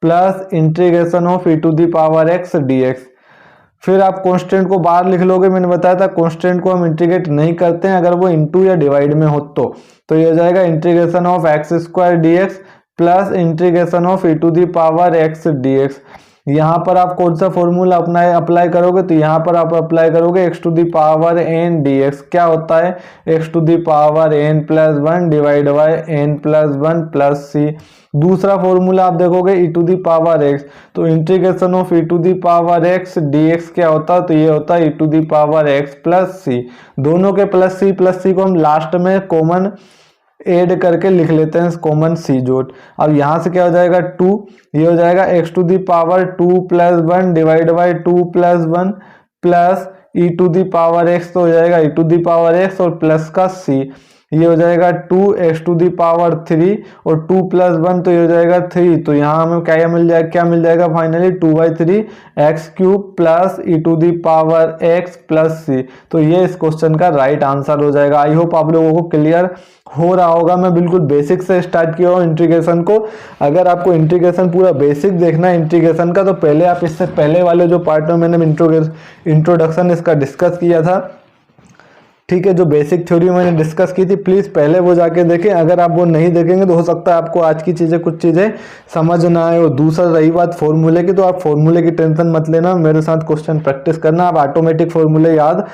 plus integration of e to the power x dx। फिर आप कांस्टेंट को बाहर लिख लोगे, मैंने बताया था कांस्टेंट को हम इंटीग्रेट नहीं करते हैं अगर वो इनटू या डिवाइड में हो तो ये हो जाएगा integration of x square dx plus integration of e to the power x dx। यहाँ पर आप कौन सा फॉर्मूला अप्लाई करोगे, तो यहाँ पर आप अप्लाई करोगे x to the power n dx। क्या होता है x to the power n plus one divide by n plus one plus C. दूसरा फॉर्मूला आप देखोगे e to the power x, तो integration of e to the power x dx क्या होता है, तो ये होता है e to the power x plus C. दोनों के प्लस सी को हम लास्ट में कॉमन ऐड करके लिख लेते हैं, कॉमन सी जोड़। अब यहाँ से क्या हो जाएगा 2, ये हो जाएगा x to the power 2 plus one divide by 2 plus one plus E to the power x, तो हो जाएगा e to the power x और प्लस का c, ये हो जाएगा 2x टू दी पावर 3 और 2 प्लस वन तो ये हो जाएगा 3। तो यहाँ हमें क्या मिल जाएगा finally 2/3 x cube plus E to the power x plus c। तो ये इस क्वेश्चन का राइट आंसर हो जाएगा। आई होप आप लोगों को क्लियर हो रहा होगा। मैं बिल्कुल बेसिक से स्टार्ट किया हूँ इंटीग्रेशन को। अगर आपको इंटीग्रेशन पूरा बेसिक देखना है इंटीग्रेशन का, तो पहले आप इससे पहले वाले जो पार्ट में मैंने इंट्रोडक्शन इसका डिस्कस किया था, ठीक है, जो बेसिक थ्योरी मैंने डिस्कस की थी, प्लीज़ पहले वो जाके देखें। अगर आप वो नहीं देखेंगे तो हो सकता है आपको आज की चीज़ें कुछ चीज़ें समझ ना आए। और दूसरा रही बात फॉर्मूले की, तो आप फॉर्मूले की टेंशन मत लेना, मेरे साथ क्वेश्चन प्रैक्टिस करना, आप ऑटोमेटिक फॉर्मूले याद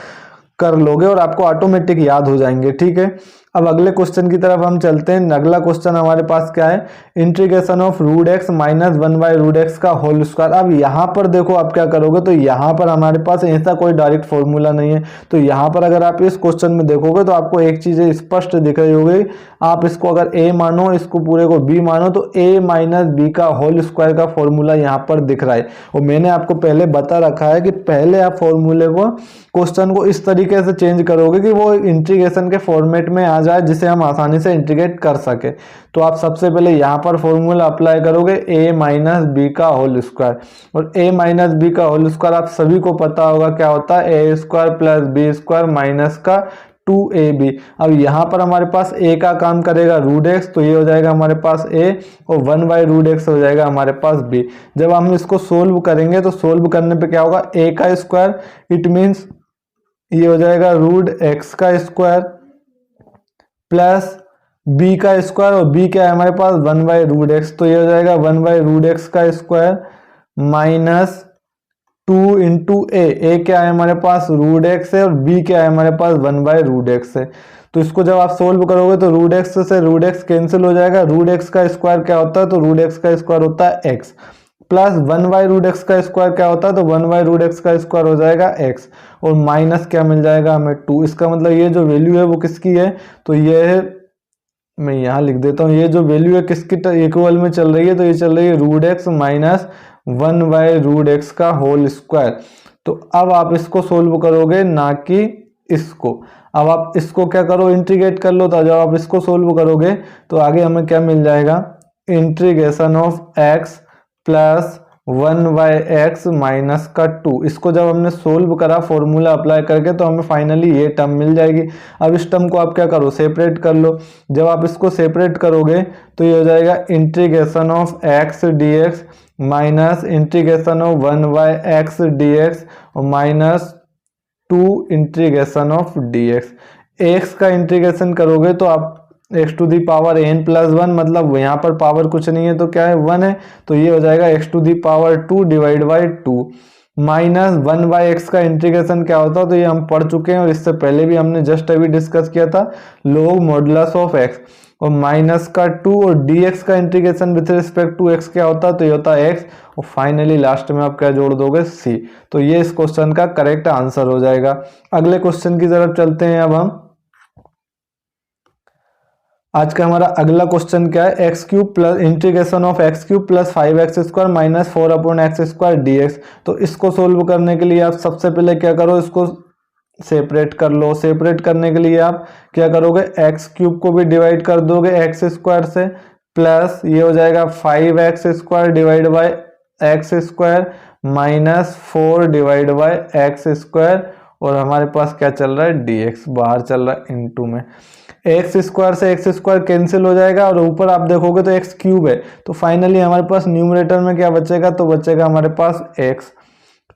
कर लोगे और आपको ऑटोमेटिक याद हो जाएंगे, ठीक है। अब अगले क्वेश्चन की तरफ हम चलते हैं। अगला क्वेश्चन हमारे पास क्या है, integration of root x minus one by root x का होल स्क्वायर। अब यहाँ पर देखो आप क्या करोगे, तो यहाँ पर हमारे पास ऐसा कोई डायरेक्ट फॉर्मूला नहीं है। तो यहाँ पर अगर आप इस क्वेश्चन में देखोगे तो आपको एक चीज़ स्पष्ट दिख रही होगी। आप इसको अगर a मानो, इसको पूरे को b मानो, तो a माइनस बी का होल स्क्वायर का फॉर्मूला यहाँ पर दिख रहा है। और मैंने आपको पहले बता रखा है कि पहले आप फॉर्मूले को, क्वेश्चन को इस तरीके से चेंज करोगे कि वो इंटीग्रेशन के फॉर्मेट में आ जाए, जिसे हम आसानी से इंटीग्रेट कर सके। तो आप सबसे पहले यहाँ पर फॉर्मूला अप्लाई करोगे a माइनस बी का होल स्क्वायर, और a माइनस बी का होल स्क्वायर आप सभी को पता होगा क्या होता है, a square plus b square minus का 2ab। अब यहाँ पर हमारे पास a का काम करेगा रूट एक्स, तो ये हो जाएगा हमारे पास a, और 1 बाई रूट एक्स हो जाएगा हमारे पास b। जब हम इसको सोल्व करेंगे तो सोल्व करने पे क्या होगा, a का स्क्वायर, इट मीन्स ये हो जाएगा रूट एक्स का स्क्वायर प्लस b का स्क्वायर, और b क्या है हमारे पास 1 बाई रूट एक्स, तो ये हो जाएगा 1 बाई रूट एक्स का स्क्वायर माइनस 2 इंटू ए क्या है हमारे पास रूट एक्स है, और b क्या है हमारे पास 1 बाई रूट एक्स है। तो इसको जब आप सोल्व करोगे तो रूट एक्स से रूट एक्स कैंसिल हो जाएगा। रूट एक्स का स्क्वायर क्या होता है, तो रूट एक्स का स्क्वायर होता है x, plus 1 by root x का स्क्वायर क्या होता है, तो 1 बाई रूट एक्स का स्क्वायर हो जाएगा x, और माइनस क्या मिल जाएगा हमें 2। इसका मतलब ये जो वैल्यू है वो किसकी है, तो ये है, मैं यहाँ लिख देता हूँ, ये जो वैल्यू है किसकी इक्वल में चल रही है, तो ये चल रही है रूट एक्स माइनस 1/√x का होल स्क्वायर। तो अब आप इसको सोल्व करोगे, ना कि इसको। अब आप इसको क्या करो, इंटीग्रेट कर लो। तो जब आप इसको सोल्व करोगे तो आगे हमें क्या मिल जाएगा, integration of x plus 1/x minus का 2। इसको जब हमने सोल्व करा फॉर्मूला अप्लाई करके तो हमें फाइनली ये टर्म मिल जाएगी। अब इस टर्म को आप क्या करो, सेपरेट कर लो। जब आप इसको सेपरेट करोगे तो ये हो जाएगा integration of x dx minus integration of 1/x dx और minus 2 integration of dx। x का इंटीग्रेशन करोगे तो आप x to the power n plus 1, मतलब यहाँ पर पावर कुछ नहीं है तो क्या है, 1 है। तो ये हो जाएगा x to the power 2 divide by 2 minus 1/x का इंटीग्रेशन क्या होता है, तो ये हम पढ़ चुके हैं और इससे पहले भी हमने जस्ट अभी डिस्कस किया था, log मॉडुलस ऑफ x और माइनस का 2 और dx का integration with respect to x क्या होता है, तो ये होता है x और फाइनली लास्ट में आप क्या जोड़ दोगे, c। तो ये इस क्वेश्चन का करेक्ट आंसर हो जाएगा। अगले क्वेश्चन की तरफ चलते हैं अब हम। आज का हमारा अगला क्वेश्चन क्या है, x cube plus integration of X cube plus 5x² minus 4/x² dx। तो इसको सोल्व करने के लिए आप सबसे पहले क्या करो, इसको सेपरेट कर लो। सेपरेट करने के लिए आप क्या करोगे, एक्स क्यूब को भी डिवाइड कर दोगे x² से, प्लस ये हो जाएगा 5x² divide by x² minus 4 divide by x² और हमारे पास क्या चल रहा है, dx बाहर चल रहा है इनटू में। x² से x² कैंसिल हो जाएगा और ऊपर आप देखोगे तो x क्यूब है, तो फाइनली हमारे पास न्यूमरेटर में क्या बचेगा, तो बचेगा हमारे पास x,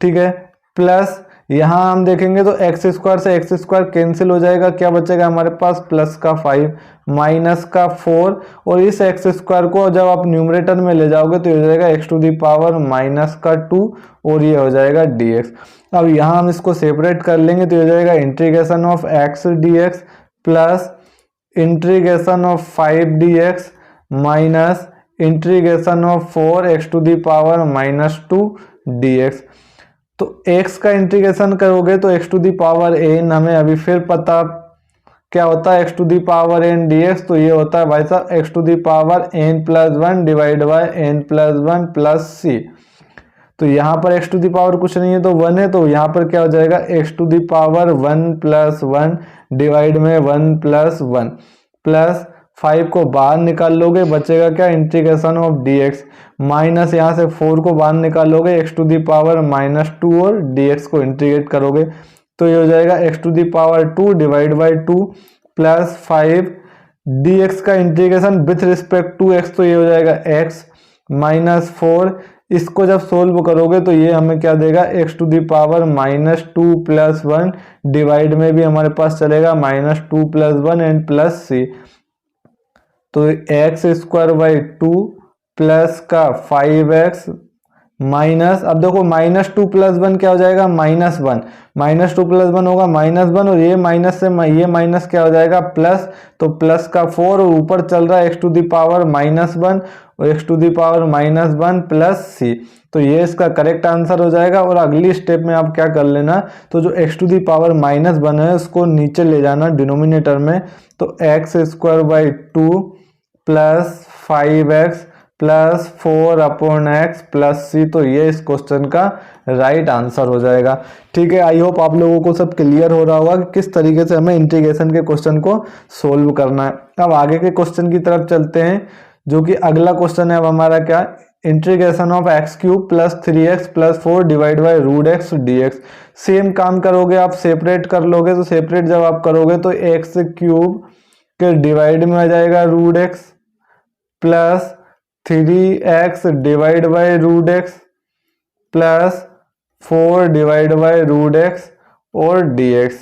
ठीक है। प्लस यहाँ हम देखेंगे तो x² से x² कैंसिल हो जाएगा, क्या बचेगा हमारे पास, प्लस का 5 माइनस का 4 और इस x² को जब आप न्यूमरेटर में ले जाओगे तो ये हो जाएगा x to the power minus का 2 और ये हो जाएगा dx। अब यहाँ हम इसको सेपरेट कर लेंगे तो ये हो जाएगा integration of x dx plus integration of 5 dx minus integration of 4x to the power minus 2 dx। तो x का इंटीग्रेशन करोगे तो x to the power n, हमें अभी फिर पता क्या होता है x to the power n dx, तो ये होता है भाई साहब x to the power n plus 1 divide by n plus 1 plus c। तो यहाँ पर x टू दी पावर कुछ नहीं है तो 1 है, तो यहाँ पर क्या हो जाएगा x to the power 1 plus 1 divide में 1 प्लस 1 प्लस 5 को बाहर निकाल लोगे, बचेगा क्या, इंटीग्रेशन ऑफ dx माइनस यहाँ से 4 को बाहर निकालोगे x to the power minus 2 और dx को इंटीग्रेट करोगे तो ये हो जाएगा x to the power 2 divide by 2 plus 5 dx का integration with respect to x, तो ये हो जाएगा x माइनस 4। इसको जब सोल्व करोगे तो ये हमें क्या देगा, x to the power minus 2 plus 1 divide में भी हमारे पास चलेगा minus 2 plus 1 and plus c। तो x² बाई 2 प्लस का 5x माइनस, अब देखो माइनस 2 प्लस 1 क्या हो जाएगा, माइनस 1, माइनस 2 प्लस 1 होगा माइनस 1 और ये माइनस से ये माइनस क्या हो जाएगा, प्लस, तो प्लस का 4 और ऊपर चल रहा है x to the power minus 1 और x to the power minus 1 plus c। तो ये इसका करेक्ट आंसर हो जाएगा। और अगली स्टेप में आप क्या कर लेना, तो जो x to the power minus 1 है उसको नीचे ले जाना डिनोमिनेटर में, तो x² by 2 plus 5x plus 4/x plus c। तो ये इस क्वेश्चन का राइट आंसर हो जाएगा। ठीक है, आई होप आप लोगों को सब क्लियर हो रहा होगा कि किस तरीके से हमें इंटीग्रेशन के क्वेश्चन को सोल्व करना है। अब आगे के क्वेश्चन की तरफ चलते हैं, जो कि अगला क्वेश्चन है अब हमारा क्या, integration of X cube plus 3x plus 4 divide by √x dx। Same काम करोगे आप, सेपरेट कर लोगे, तो सेपरेट जब आप करोगे तो एक्स क्यूब के डिवाइड में आ जाएगा √x plus 3x divide by √x plus 4 divide by √x और dx।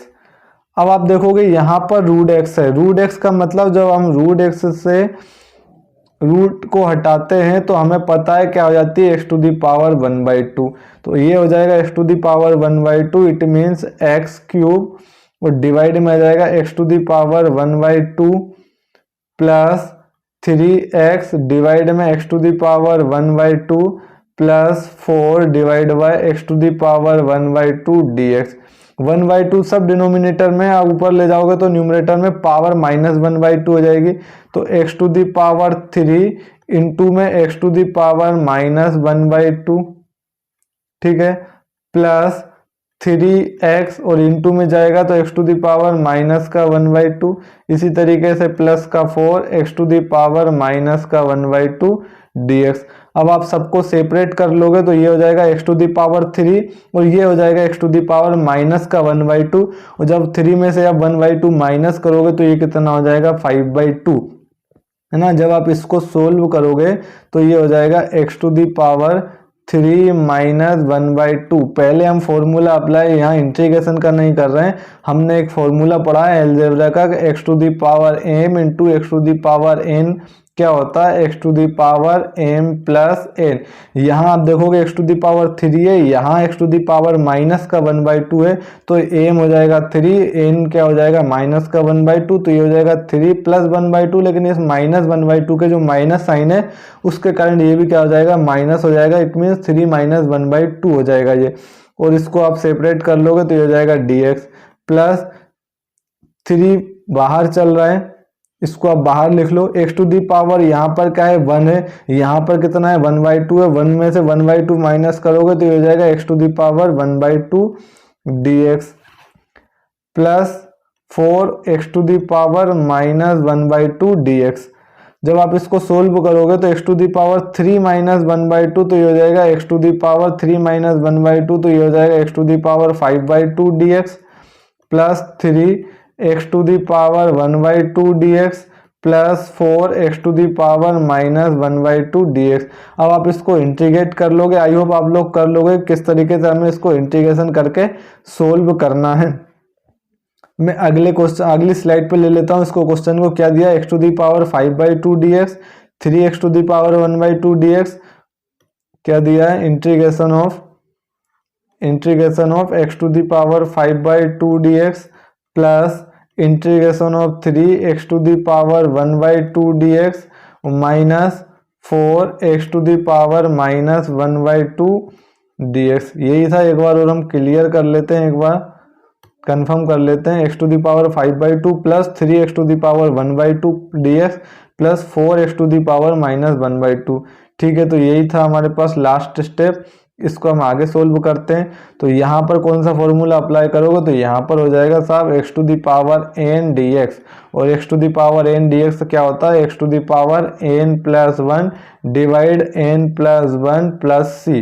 अब आप देखोगे यहाँ पर √x है, √x का मतलब जब हम √x से रूट को हटाते हैं तो हमें पता है क्या हो जाती है, x टू दी पावर 1/2। तो ये हो जाएगा x to the power 1/2, it means x cube और डिवाइड में आ जाएगा x to the power 1/2 plus 3x divide में x to the power 1/2 plus 4 divide by x to the power 1/2 dx। 1/2 सब डिनोमिनेटर में आप ऊपर ले जाओगे तो न्यूमरेटर में पावर -1/2 हो जाएगी। तो x⁻³ इंटू में x⁻⁻1/2, ठीक है, प्लस 3x और इंटू में जाएगा तो x⁻⁻1/2, इसी तरीके से प्लस का 4 x⁻⁻1/2 dx। अब आप सबको सेपरेट कर लोगे तो ये हो जाएगा x⁻³ और ये हो जाएगा x⁻⁻1/2, और जब 3 में से आप 1/2 माइनस करोगे तो ये कितना हो जाएगा 5/2, है ना। जब आप इसको सोल्व करोगे तो ये हो जाएगा x⁻³ -1/2। पहले हम फॉर्मूला अप्लाई, यहाँ इंटीग्रेशन का नहीं कर रहे हैं, हमने एक फॉर्मूला पढ़ा है अलजेब्रा का, x⁻m इंटू x⁻n क्या होता है x⁻m+n। यहाँ आप देखोगे x⁻³ है, यहाँ x⁻⁻1/2 है, तो m हो जाएगा 3, n क्या हो जाएगा -1/2, तो ये हो जाएगा 3 + 1/2, लेकिन इस -1/2 के जो माइनस साइन है उसके कारण ये भी क्या हो जाएगा माइनस हो जाएगा, इट मीन्स 3 - 1/2 हो जाएगा ये। और इसको आप सेपरेट कर लोगे तो ये हो जाएगा dx, प्लस 3 बाहर चल रहा है, इसको आप बाहर लिख लो। x⁻, यहाँ पर क्या है 1 है, यहाँ पर कितना है 1/2 है, 1 में से 1/2 माइनस करोगे तो ये हो जाएगा x⁻1/2 dx, plus 4x⁻−1/2 dx। जब आप इसको सोल्व करोगे तो x⁻3 - 1/2 तो ये हो जाएगा x⁻3 - 1/2 तो ये हो जाएगा x⁻5/2 dx, plus 3x⁻1/2 dx, plus 4x⁻−1/2 dx। अब आप इसको इंटीग्रेट कर लोगे, आई होप आप लोग कर लोगे किस तरीके से हमें इसको इंटीग्रेशन करके सोल्व करना है। मैं अगले क्वेश्चन, अगली स्लाइड पे ले लेता हूँ इसको। क्वेश्चन को क्या दिया, x⁻5/2 dx, 3x⁻1/2 dx क्या दिया है, integration of x⁻5/2 dx plus integration of 3x⁻1/2 dx minus 4x⁻−1/2 dx। यही था, एक बार और हम क्लियर कर लेते हैं, एक बार कंफर्म कर लेते हैं। x⁻5/2 plus 3x⁻1/2 dx plus 4x⁻−1/2, ठीक है। तो यही था हमारे पास लास्ट स्टेप, इसको हम आगे सोल्व करते हैं। तो यहाँ पर कौन सा फॉर्मूला अप्लाई करोगे, तो यहाँ पर हो जाएगा साहब x⁻n dx, और x⁻n dx क्या होता है x⁻n+1 divide n+1 plus c।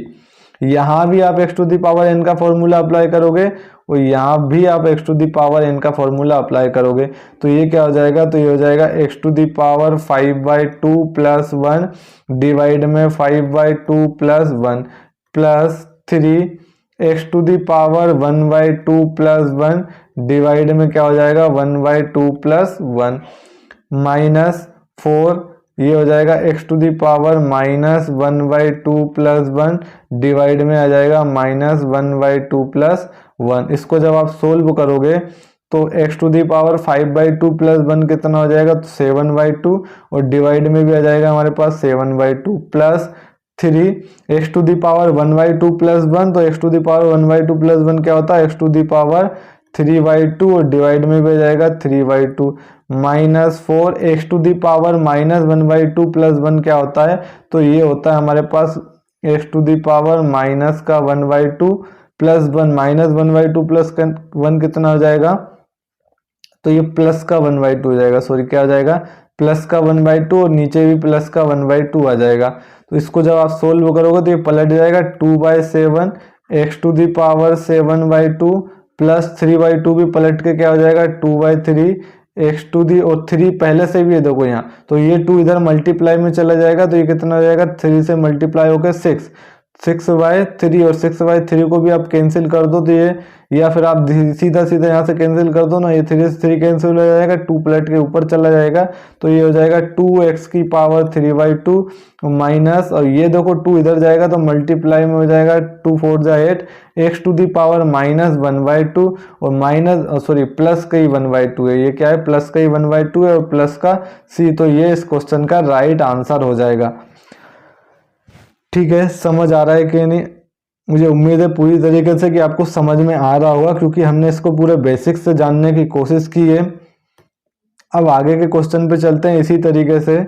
यहाँ भी आप x⁻n का फॉर्मूला अप्लाई करोगे और यहाँ भी आप x⁻n का फॉर्मूला अप्लाई करोगे, तो ये क्या हो जाएगा, तो ये हो जाएगा x⁻5/2 + 1 डिवाइड में 5/2 + 1 प्लस 3x⁻1/2 + 1 डिवाइड में क्या हो जाएगा 1/2 + 1 माइनस 4, ये हो जाएगा x⁻−1/2 + 1 डिवाइड में आ जाएगा -1/2 + 1। इसको जब आप सोल्व करोगे तो x⁻5/2 + 1 कितना हो जाएगा, तो 7/2, और डिवाइड में भी आ जाएगा हमारे पास 7/2 प्लस 3x⁻1/2 + 1, तो x⁻1/2 + 1 क्या होता है x⁻3/2, और डिवाइड में भी आ जाएगा 3/2 माइनस 4x⁻−1/2 + 1 क्या होता है, तो ये होता है हमारे पास x⁻−1/2 + 1 -1/2 + 1 कितना हो जाएगा, तो ये प्लस का 1/2 हो जाएगा, सॉरी क्या हो जाएगा प्लस का 1/2, और नीचे भी प्लस का 1/2 आ जाएगा। तो इसको जब आप सोल्व करोगे तो ये पलट जाएगा 2/7 x⁻7/2 प्लस 3/2 भी पलट के क्या हो जाएगा 2/3 x⁻, और 3 पहले से भी है देखो यहाँ, तो ये 2 इधर मल्टीप्लाई में चला जाएगा, तो ये कितना हो जाएगा 3 से मल्टीप्लाई होकर 6/3, और 6/3 को भी आप कैंसिल कर दो तो ये, या फिर आप सीधा सीधा यहाँ से कैंसिल कर दो ना, ये 3 से 3 कैंसिल हो जाएगा, 2 प्लट के ऊपर चला जाएगा, तो ये हो जाएगा 2x⁻3/2 माइनस, और ये देखो 2 इधर जाएगा तो मल्टीप्लाई में हो जाएगा 2 × 4 = 8 x⁻−1/2, और माइनस सॉरी प्लस का ही 1/2 है, ये क्या है प्लस का ही 1/2 है और प्लस का c, तो ये इस क्वेश्चन का राइट आंसर हो जाएगा। ठीक है, समझ आ रहा है कि नहीं, मुझे उम्मीद है पूरी तरीके से कि आपको समझ में आ रहा होगा, क्योंकि हमने इसको पूरे बेसिक्स से जानने की कोशिश की है। अब आगे के क्वेश्चन पे चलते हैं इसी तरीके से।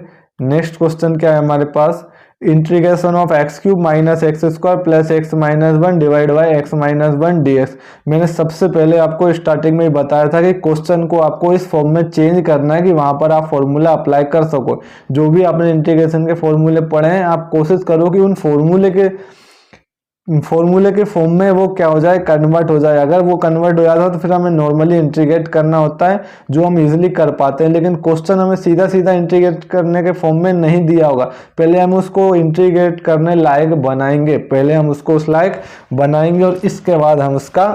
नेक्स्ट क्वेश्चन क्या है हमारे पास, integration of X cube minus X square plus X minus one divide by X minus one D X. मैंने सबसे पहले आपको स्टार्टिंग में ही बताया था कि क्वेश्चन को आपको इस फॉर्म में चेंज करना है कि वहां पर आप फॉर्मूला अप्लाई कर सको। जो भी आपने इंटीग्रेशन के फॉर्मूले पढ़े हैं, आप कोशिश करो कि उन फॉर्मूले के फॉर्म में वो क्या हो जाए, कन्वर्ट हो जाए। अगर वो कन्वर्ट हो जाता है तो फिर हमें नॉर्मली इंटीग्रेट करना होता है, जो हम इजीली कर पाते हैं। लेकिन क्वेश्चन हमें सीधा सीधा इंटीग्रेट करने के फॉर्म में नहीं दिया होगा, पहले हम उसको इंटीग्रेट करने लायक बनाएंगे, पहले हम उसको उस लायक बनाएंगे और इसके बाद हम उसका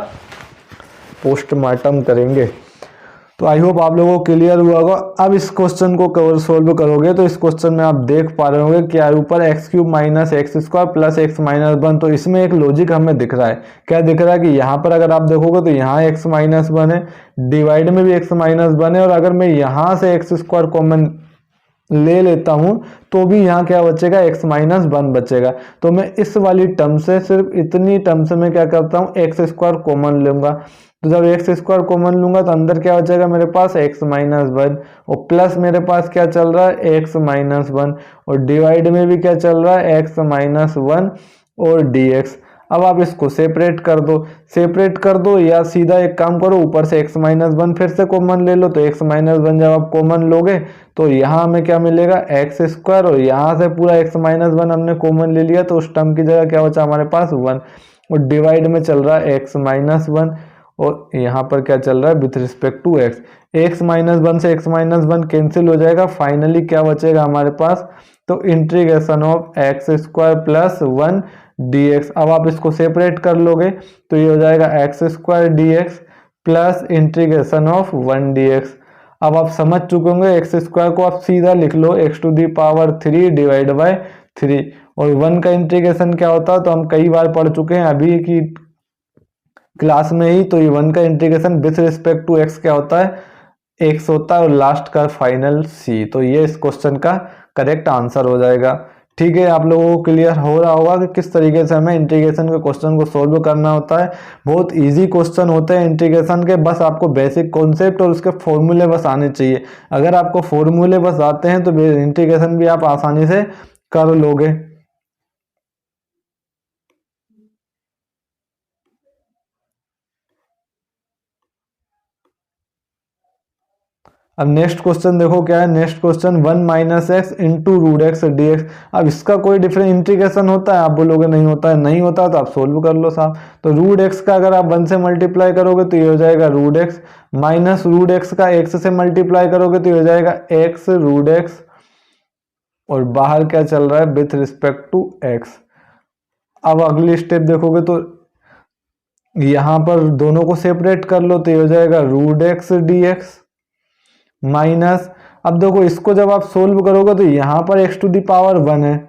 पोस्टमार्टम करेंगे। तो आई होप आप लोगों को क्लियर हुआ होगा। अब इस क्वेश्चन को कवर सोल्व करोगे तो इस क्वेश्चन में आप देख पा रहे होंगे कि ऊपर x cube minus X square plus X minus one. तो इसमें एक लॉजिक हमें दिख रहा है, क्या दिख रहा है कि यहाँ पर अगर आप देखोगे तो यहाँ एक्स माइनस वन है, डिवाइड में भी एक्स माइनस वन है, और अगर मैं यहाँ से एक्स स्क्वायर कॉमन ले लेता हूं तो भी यहाँ क्या बचेगा, एक्स माइनस वन बचेगा। तो मैं इस वाली टर्म से, सिर्फ इतनी टर्म से मैं क्या करता हूँ, एक्स स्क्वायर कॉमन लूंगा। तो जब एक्स स्क्वायर कॉमन लूंगा तो अंदर क्या बचेगा मेरे पास, एक्स माइनस वन, और प्लस मेरे पास क्या चल रहा है, एक्स माइनस वन, और डिवाइड में भी क्या चल रहा है, एक्स माइनस वन और डी एक्स। अब आप इसको सेपरेट कर दो या सीधा एक काम करो, ऊपर से एक्स माइनस वन फिर से कॉमन ले लो। तो एक्स माइनस वन जब आप कॉमन लोगे तो यहाँ हमें क्या मिलेगा, एक्स स्क्वायर, और यहाँ से पूरा एक्स माइनस वन हमने कॉमन ले लिया तो उस टर्म की जगह क्या बचा हमारे पास, वन, और डिवाइड में चल रहा है एक्स माइनस वन, और यहाँ पर क्या चल रहा है with respect to x. X minus one से एक्स माइनस वन कैंसिल हो जाएगा, फाइनली क्या बचेगा हमारे पास, तो integration of x square plus one D x. अब आप इसको सेपरेट कर लोगे तो ये हो जाएगा X square D X plus integration of one D x. अब आप समझ चुके होंगे, एक्स स्क्वायर को आप सीधा लिख लो X to the power three divide by three, और वन का इंटीग्रेशन क्या होता है तो हम कई बार पढ़ चुके हैं अभी की क्लास में ही। तो ये वन का integration with respect to x क्या होता है, एक्स होता है, और लास्ट का फाइनल सी। तो ये इस क्वेश्चन का करेक्ट आंसर हो जाएगा। ठीक है, आप लोगों को क्लियर हो रहा होगा कि किस तरीके से हमें इंटीग्रेशन के क्वेश्चन को सोल्व करना होता है। बहुत इजी क्वेश्चन होते हैं इंटीग्रेशन के, बस आपको बेसिक कॉन्सेप्ट और उसके फॉर्मूले बस आने चाहिए। अगर आपको फॉर्मूले बस आते हैं तो इंटीग्रेशन भी आप आसानी से कर लोगे। अब नेक्स्ट क्वेश्चन देखो क्या है, next question one minus x into root x D x. अब इसका कोई डिफरेंट इंटीग्रेशन होता है, आप बोलोगे नहीं होता है, नहीं होता तो आप सोल्व कर लो साहब। तो रूट एक्स का अगर आप वन से मल्टीप्लाई करोगे तो ये हो जाएगा root x, minus root x का एक्स से मल्टीप्लाई करोगे तो ये हो जाएगा एक्स रूट एक्स, और बाहर क्या चल रहा है विथ रिस्पेक्ट टू एक्स। अब अगली स्टेप देखोगे तो यहां पर दोनों को सेपरेट कर लो तो ये हो जाएगा root x D x minus, अब देखो इसको जब आप सोल्व करोगे तो यहाँ पर x to the power one है,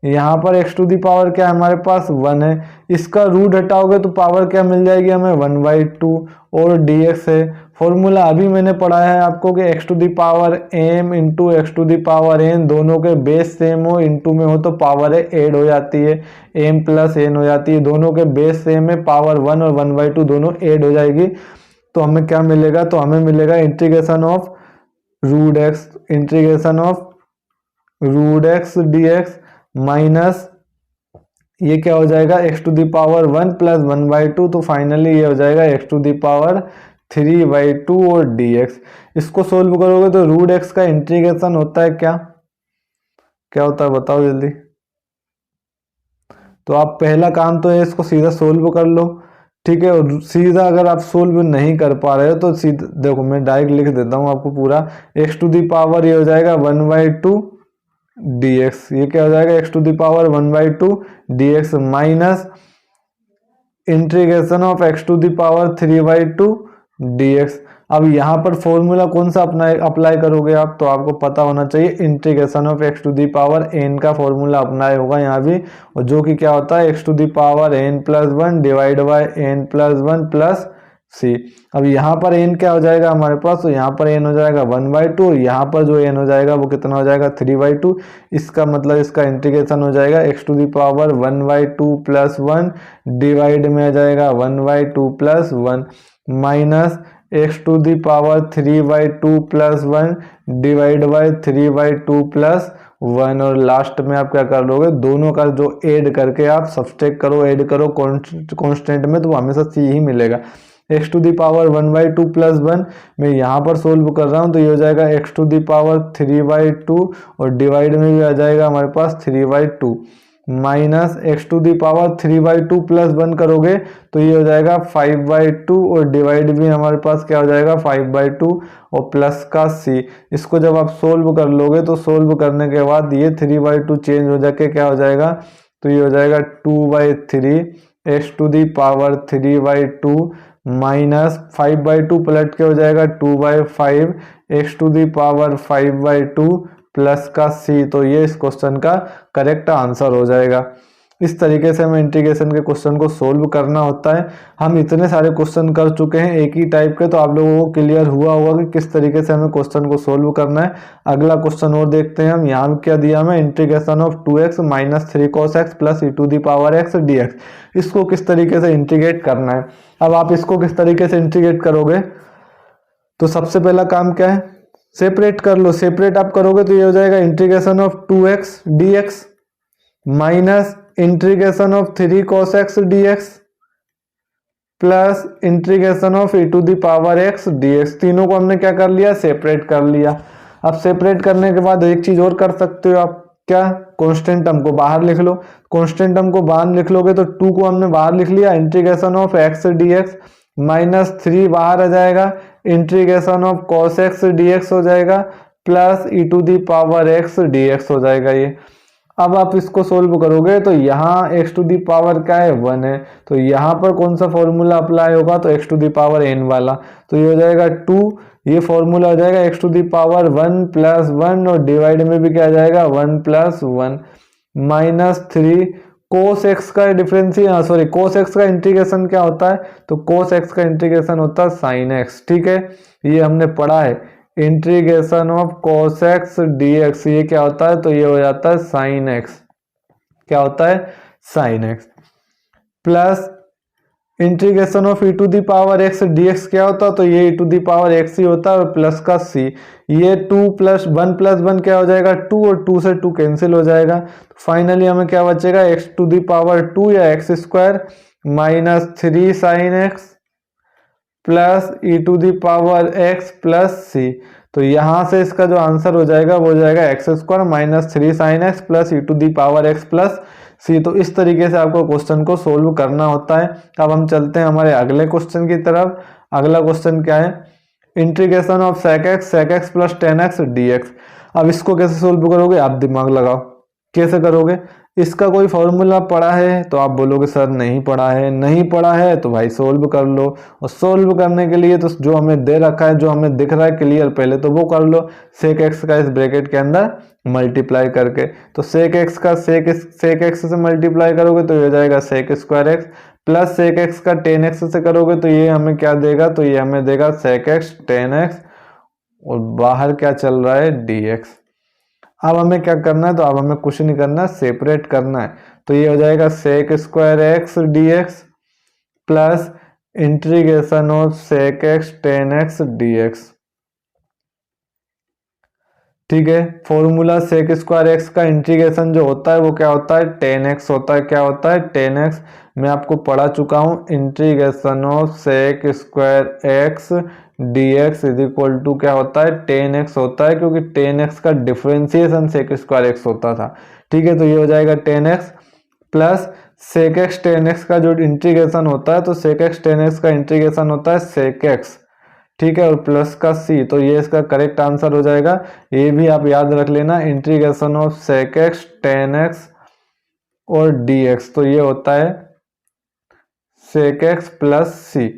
यहाँ पर x टू दी पावर क्या है हमारे पास वन है, इसका रूट हटाओगे तो पावर क्या मिल जाएगी हमें, वन बाई टू, और dx है। फॉर्मूला अभी मैंने पढ़ाया है आपको कि x to the power m into x to the power n, दोनों के बेस सेम हो, इंटू में हो तो पावर ऐड हो जाती है, m प्लस n हो जाती है, दोनों के बेस सेम है, पावर वन और वन बाई टू दोनों ऐड हो जाएगी। तो हमें क्या मिलेगा, तो हमें मिलेगा integration of root x, integration of root x D x minus ये क्या हो जाएगा x to the power one plus one by two, तो फाइनली ये हो जाएगा x to the power three by two और डी एक्स। इसको सोल्व करोगे तो रूट एक्स का इंटीग्रेशन होता है क्या, क्या होता है बताओ जल्दी। तो आप पहला काम तो है इसको सीधा सोल्व कर लो, ठीक है। और सीधा अगर आप सोल्व नहीं कर पा रहे हो तो सीधा देखो मैं डायरेक्ट लिख देता हूं आपको पूरा, एक्स टू दी पावर ये हो जाएगा one by two d x, ये क्या हो जाएगा x to the power one by two d x minus integration of x to the power three by two d x. अब यहाँ पर फॉर्मूला कौन सा अप्लाई करोगे आप, तो आपको पता होना चाहिए integration of x to the power N का फॉर्मूला अप्लाई होगा यहाँ भी, और जो कि क्या होता है X to the power N plus one divide by N plus one plus C. अब यहाँ पर एन क्या हो जाएगा हमारे पास, तो यहाँ पर एन हो जाएगा 1/2, यहाँ पर जो एन हो जाएगा वो कितना हो जाएगा 3/2। इसका मतलब इसका इंटीग्रेशन हो जाएगा x to the power 1/2 plus 1 divide में आ जाएगा 1/2 plus 1 minus x to the power 3/2 plus 1 divide by 3/2 plus 1। और लास्ट में आप क्या कर लोगे, दोनों का जो ऐड करके आप सब्सट्रैक्ट करो, ऐड करो कांस्टेंट में, तो वो हमेशा सी ही मिलेगा। x to the power 1/2 plus 1 मैं यहाँ पर सोल्व कर रहा हूँ, तो ये हो जाएगा x टू द पावर 3/2 और डिवाइड में भी आ जाएगा हमारे पास 3/2 minus x to the power 3/2 plus 1 करोगे तो ये हो जाएगा 5/2 और डिवाइड भी हमारे पास क्या हो जाएगा 5/2 और प्लस का c। इसको जब आप सोल्व कर लोगे तो सोल्व करने के बाद ये 3/2 चेंज हो जाके क्या हो जाएगा, तो ये हो जाएगा 2/3 x to the power 3/2 minus 5/2 पलट के हो जाएगा 2/5 x to the power 5/2 plus का c। तो ये इस क्वेश्चन का करेक्ट आंसर हो जाएगा। इस तरीके से हमें इंटीग्रेशन के क्वेश्चन को सोल्व करना होता है। हम इतने सारे क्वेश्चन कर चुके हैं एक ही टाइप के, तो आप लोगों को क्लियर हुआ होगा कि किस तरीके से हमें क्वेश्चन को सोल्व करना है। अगला क्वेश्चन और देखते हैं हम। यहाँ क्या दिया हमें, integration of 2x minus 3 cos x प्लस e to the power x dx। इसको किस तरीके से इंटीग्रेट करना है। अब आप इसको किस तरीके से इंटीग्रेट करोगे, तो सबसे पहला काम क्या है, सेपरेट कर लो। सेपरेट आप करोगे तो ये हो जाएगा integration of 2x dx minus integration of 3 cos x dx plus integration of e to the power x dx। तीनों को हमने क्या कर लिया, सेपरेट कर लिया। अब सेपरेट करने के बाद एक चीज और कर सकते हो आप, क्या, कांस्टेंट टर्म को बाहर लिख लो। कांस्टेंट टर्म को बाहर लिख लोगे तो 2 को हमने बाहर लिख लिया, integration of x dx minus 3 बाहर आ जाएगा, integration of cos x dx हो जाएगा plus e to the power x dx हो जाएगा ये। अब आप इसको सोल्व करोगे तो यहाँ x टू दी पावर क्या है 1 है, तो यहाँ पर कौन सा फॉर्मूला अप्लाई होगा, तो x to the power n वाला। तो ये हो जाएगा 2, ये फॉर्मूला हो जाएगा x to the power 1 plus 1 और डिवाइड में भी क्या आ जाएगा 1 प्लस 1 माइनस 3 cos x का डिफरेंशियल, सॉरी cos x का इंटीग्रेशन क्या होता है, तो cos x का इंटीग्रेशन होता है sin x। ठीक है, ये हमने पढ़ा है। Integration of cos x dx ये क्या होता है, तो ये हो जाता है sin x। क्या होता है, sin x plus integration of e to the power x dx क्या होता है, तो ये e to the power x ही होता है और प्लस का c। ये 2 प्लस 1 क्या हो जाएगा 2 और 2 से 2 कैंसिल हो जाएगा। फाइनली हमें क्या बचेगा x टू दी पावर 2 या x square minus 3 sin x plus E to the power x plus C. तो यहाँ से इसका जो आंसर हो जाएगा वो हो जाएगा X square minus 3 sine X plus E to the power x plus C. तो इस तरीके से आपको क्वेश्चन को सोल्व करना होता है। अब हम चलते हैं हमारे अगले क्वेश्चन की तरफ। अगला क्वेश्चन क्या है, integration of sec x plus 10x dx। अब इसको कैसे सोल्व करोगे, आप दिमाग लगाओ, कैसे करोगे। इसका कोई फॉर्मूला पढ़ा है तो आप बोलोगे सर नहीं पढ़ा है, नहीं पढ़ा है तो भाई सोल्व कर लो। और सोल्व करने के लिए तो जो हमें दे रखा है, जो हमें दिख रहा है क्लियर, पहले तो वो कर लो। सेक एक्स का इस ब्रैकेट के अंदर मल्टीप्लाई करके, तो सेक एक्स का सेक एक्स से मल्टीप्लाई करोगे तो ये हो जाएगा sec square x plus sec x का 10x से करोगे तो ये हमें क्या देगा, तो ये हमें देगा सेक एक्स 10x और बाहर क्या चल रहा है dx। अब हमें क्या करना है, तो अब हमें कुछ नहीं करना, सेपरेट करना है। तो ये हो जाएगा sec square x dx plus integration of sec x 10x dx। ठीक है, फॉर्मूला सेक स्क्वायर एक्स का इंटीग्रेशन जो होता है वो क्या होता है 10x होता है। क्या होता है 10x, मैं आपको पढ़ा चुका हूं। Integration of sec square x dx is equal to क्या होता है 10x होता है, क्योंकि 10x का डिफरेंशिएशन सेक स्क्वायर एक्स होता था। ठीक है, तो ये हो जाएगा 10x plus sec x 10x का जो इंटीग्रेशन होता है, तो सेक एक्स 10x का इंटीग्रेशन होता है सेक एक्स। ठीक है, और प्लस का सी। तो ये इसका करेक्ट आंसर हो जाएगा। ये भी आप याद रख लेना, integration of sec x 10x और dx, तो ये होता है सेक एक्स प्लस सी।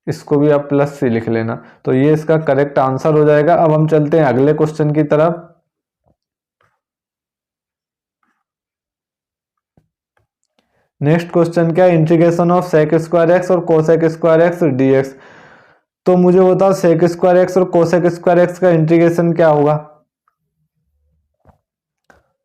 इसको भी आप प्लस सी लिख लेना, तो ये इसका करेक्ट आंसर हो जाएगा। अब हम चलते हैं अगले क्वेश्चन की तरफ। नेक्स्ट क्वेश्चन क्या है, integration of sec square x और कोसेक स्क्वायर एक्स dx। तो मुझे बताओ सेक स्क्वायर एक्स और कोसेक स्क्वायर एक्स का इंटीग्रेशन क्या होगा।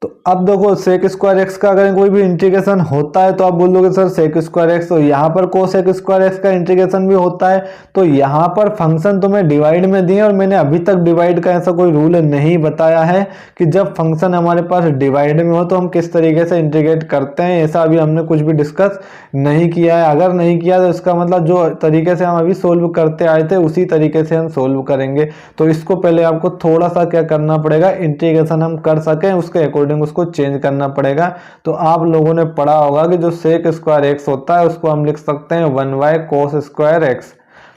तो अब देखो सेक स्क्वायर एक्स का अगर कोई भी इंटीग्रेशन होता है तो आप बोल दोगे सर सेक स्क्वायर एक्स, तो यहाँ पर कोसेक स्क्वायर एक्स का इंटीग्रेशन भी होता है। तो यहाँ पर फंक्शन तुम्हें डिवाइड में दिए और मैंने अभी तक डिवाइड का ऐसा कोई रूल नहीं बताया है कि जब फंक्शन हमारे पास डिवाइड में हो तो हम किस तरीके से इंटीग्रेट करते हैं, ऐसा अभी हमने कुछ भी डिस्कस नहीं किया है। अगर नहीं किया तो इसका मतलब जो तरीके से हम अभी सोल्व करते आए थे उसी तरीके से हम सोल्व करेंगे। तो इसको पहले आपको थोड़ा सा क्या करना पड़ेगा, इंटीग्रेशन हम कर सकें उसके अकॉर्डिंग उसको चेंज करना पड़ेगा। तो आप लोगों ने पढ़ा होगा कि जो सेक स्क्वायर एक्स होता है उसको हम लिख सकते हैं 1 कोस स्क्वायर एक्स।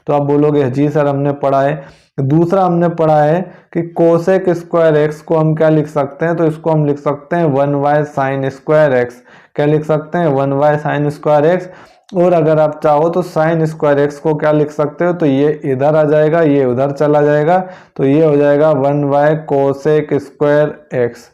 तो आप बोलोगे जी सर हमने पढ़ा है। दूसरा हमने पढ़ा है कि कोसेक स्क्वायर एक्स को हम क्या लिख सकते हैं, तो इसको हम लिख सकते हैं 1 साइन स्क्वायर एक्स। क्या लिख सकते हैं 1 साइन स्क्वायर एक्स। और अगर आप चाहो तो साइन स्क्वायर एक्स को क्या लिख सकते हो, तो ये इधर आ जाएगा, ये उधर चला जाएगा, तो ये हो जाएगा 1 कोसेक स्क्वायर एक्स।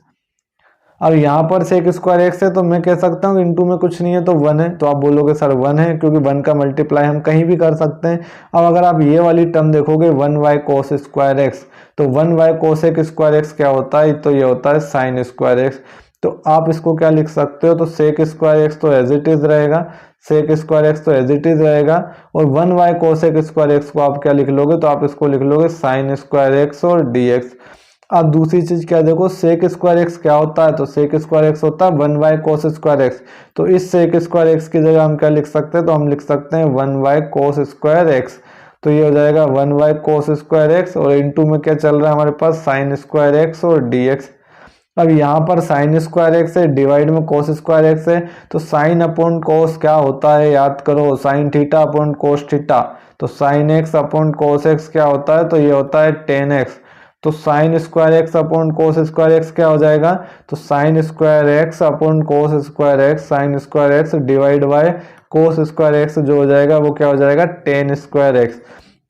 अब यहाँ पर सेक स्क्वायर एक्स है तो मैं कह सकता हूँ इनटू में कुछ नहीं है तो 1 है। तो आप बोलोगे सर 1 है क्योंकि 1 का मल्टीप्लाई हम कहीं भी कर सकते हैं। अब अगर आप ये वाली टर्म देखोगे 1 कोस स्क्वायर एक्स, तो 1 कोसेक स्क्वायर एक्स क्या होता है, तो ये होता है साइन स्क्वायर एक्स। तो आप इसको क्या लिख सकते हो, तो सेक स्क्वायर एक्स तो एज इट इज रहेगा, सेक स्क्वायर एक्स तो एज इट इज रहेगा, और 1 कोसेक स्क्वायर एक्स को आप क्या लिख लोगे, तो आप इसको लिख लोगे साइन स्क्वायर एक्स और डी एक्स। अब दूसरी चीज क्या देखो, सेक स्क्वायर एक्स क्या होता है, तो सेक स्क्वायर एक्स होता है 1 कोस स्क्वायर एक्स। तो इस सेक स्क्वायर एक्स की जगह हम क्या लिख सकते हैं, तो हम लिख सकते हैं 1 कोस स्क्वायर एक्स। तो ये हो जाएगा 1 कोस स्क्वायर एक्स और इनटू में क्या चल रहा है हमारे पास साइन स्क्वायर एक्स और डी एक्स। अब यहाँ पर साइन स्क्वायर एक्स है, डिवाइड में कोस स्क्वायर एक्स है, तो साइन अपॉन कोस क्या होता है याद करो, sine theta upon cos theta. तो sine X upon cos X क्या होता है, तो ये होता है टेन एक्स। तो sine square X upon cos square X क्या हो जाएगा, तो sine square X upon cos square X, sine square X divide by cos square X जो हो जाएगा वो क्या हो जाएगा टेन स्क्वायर एक्स।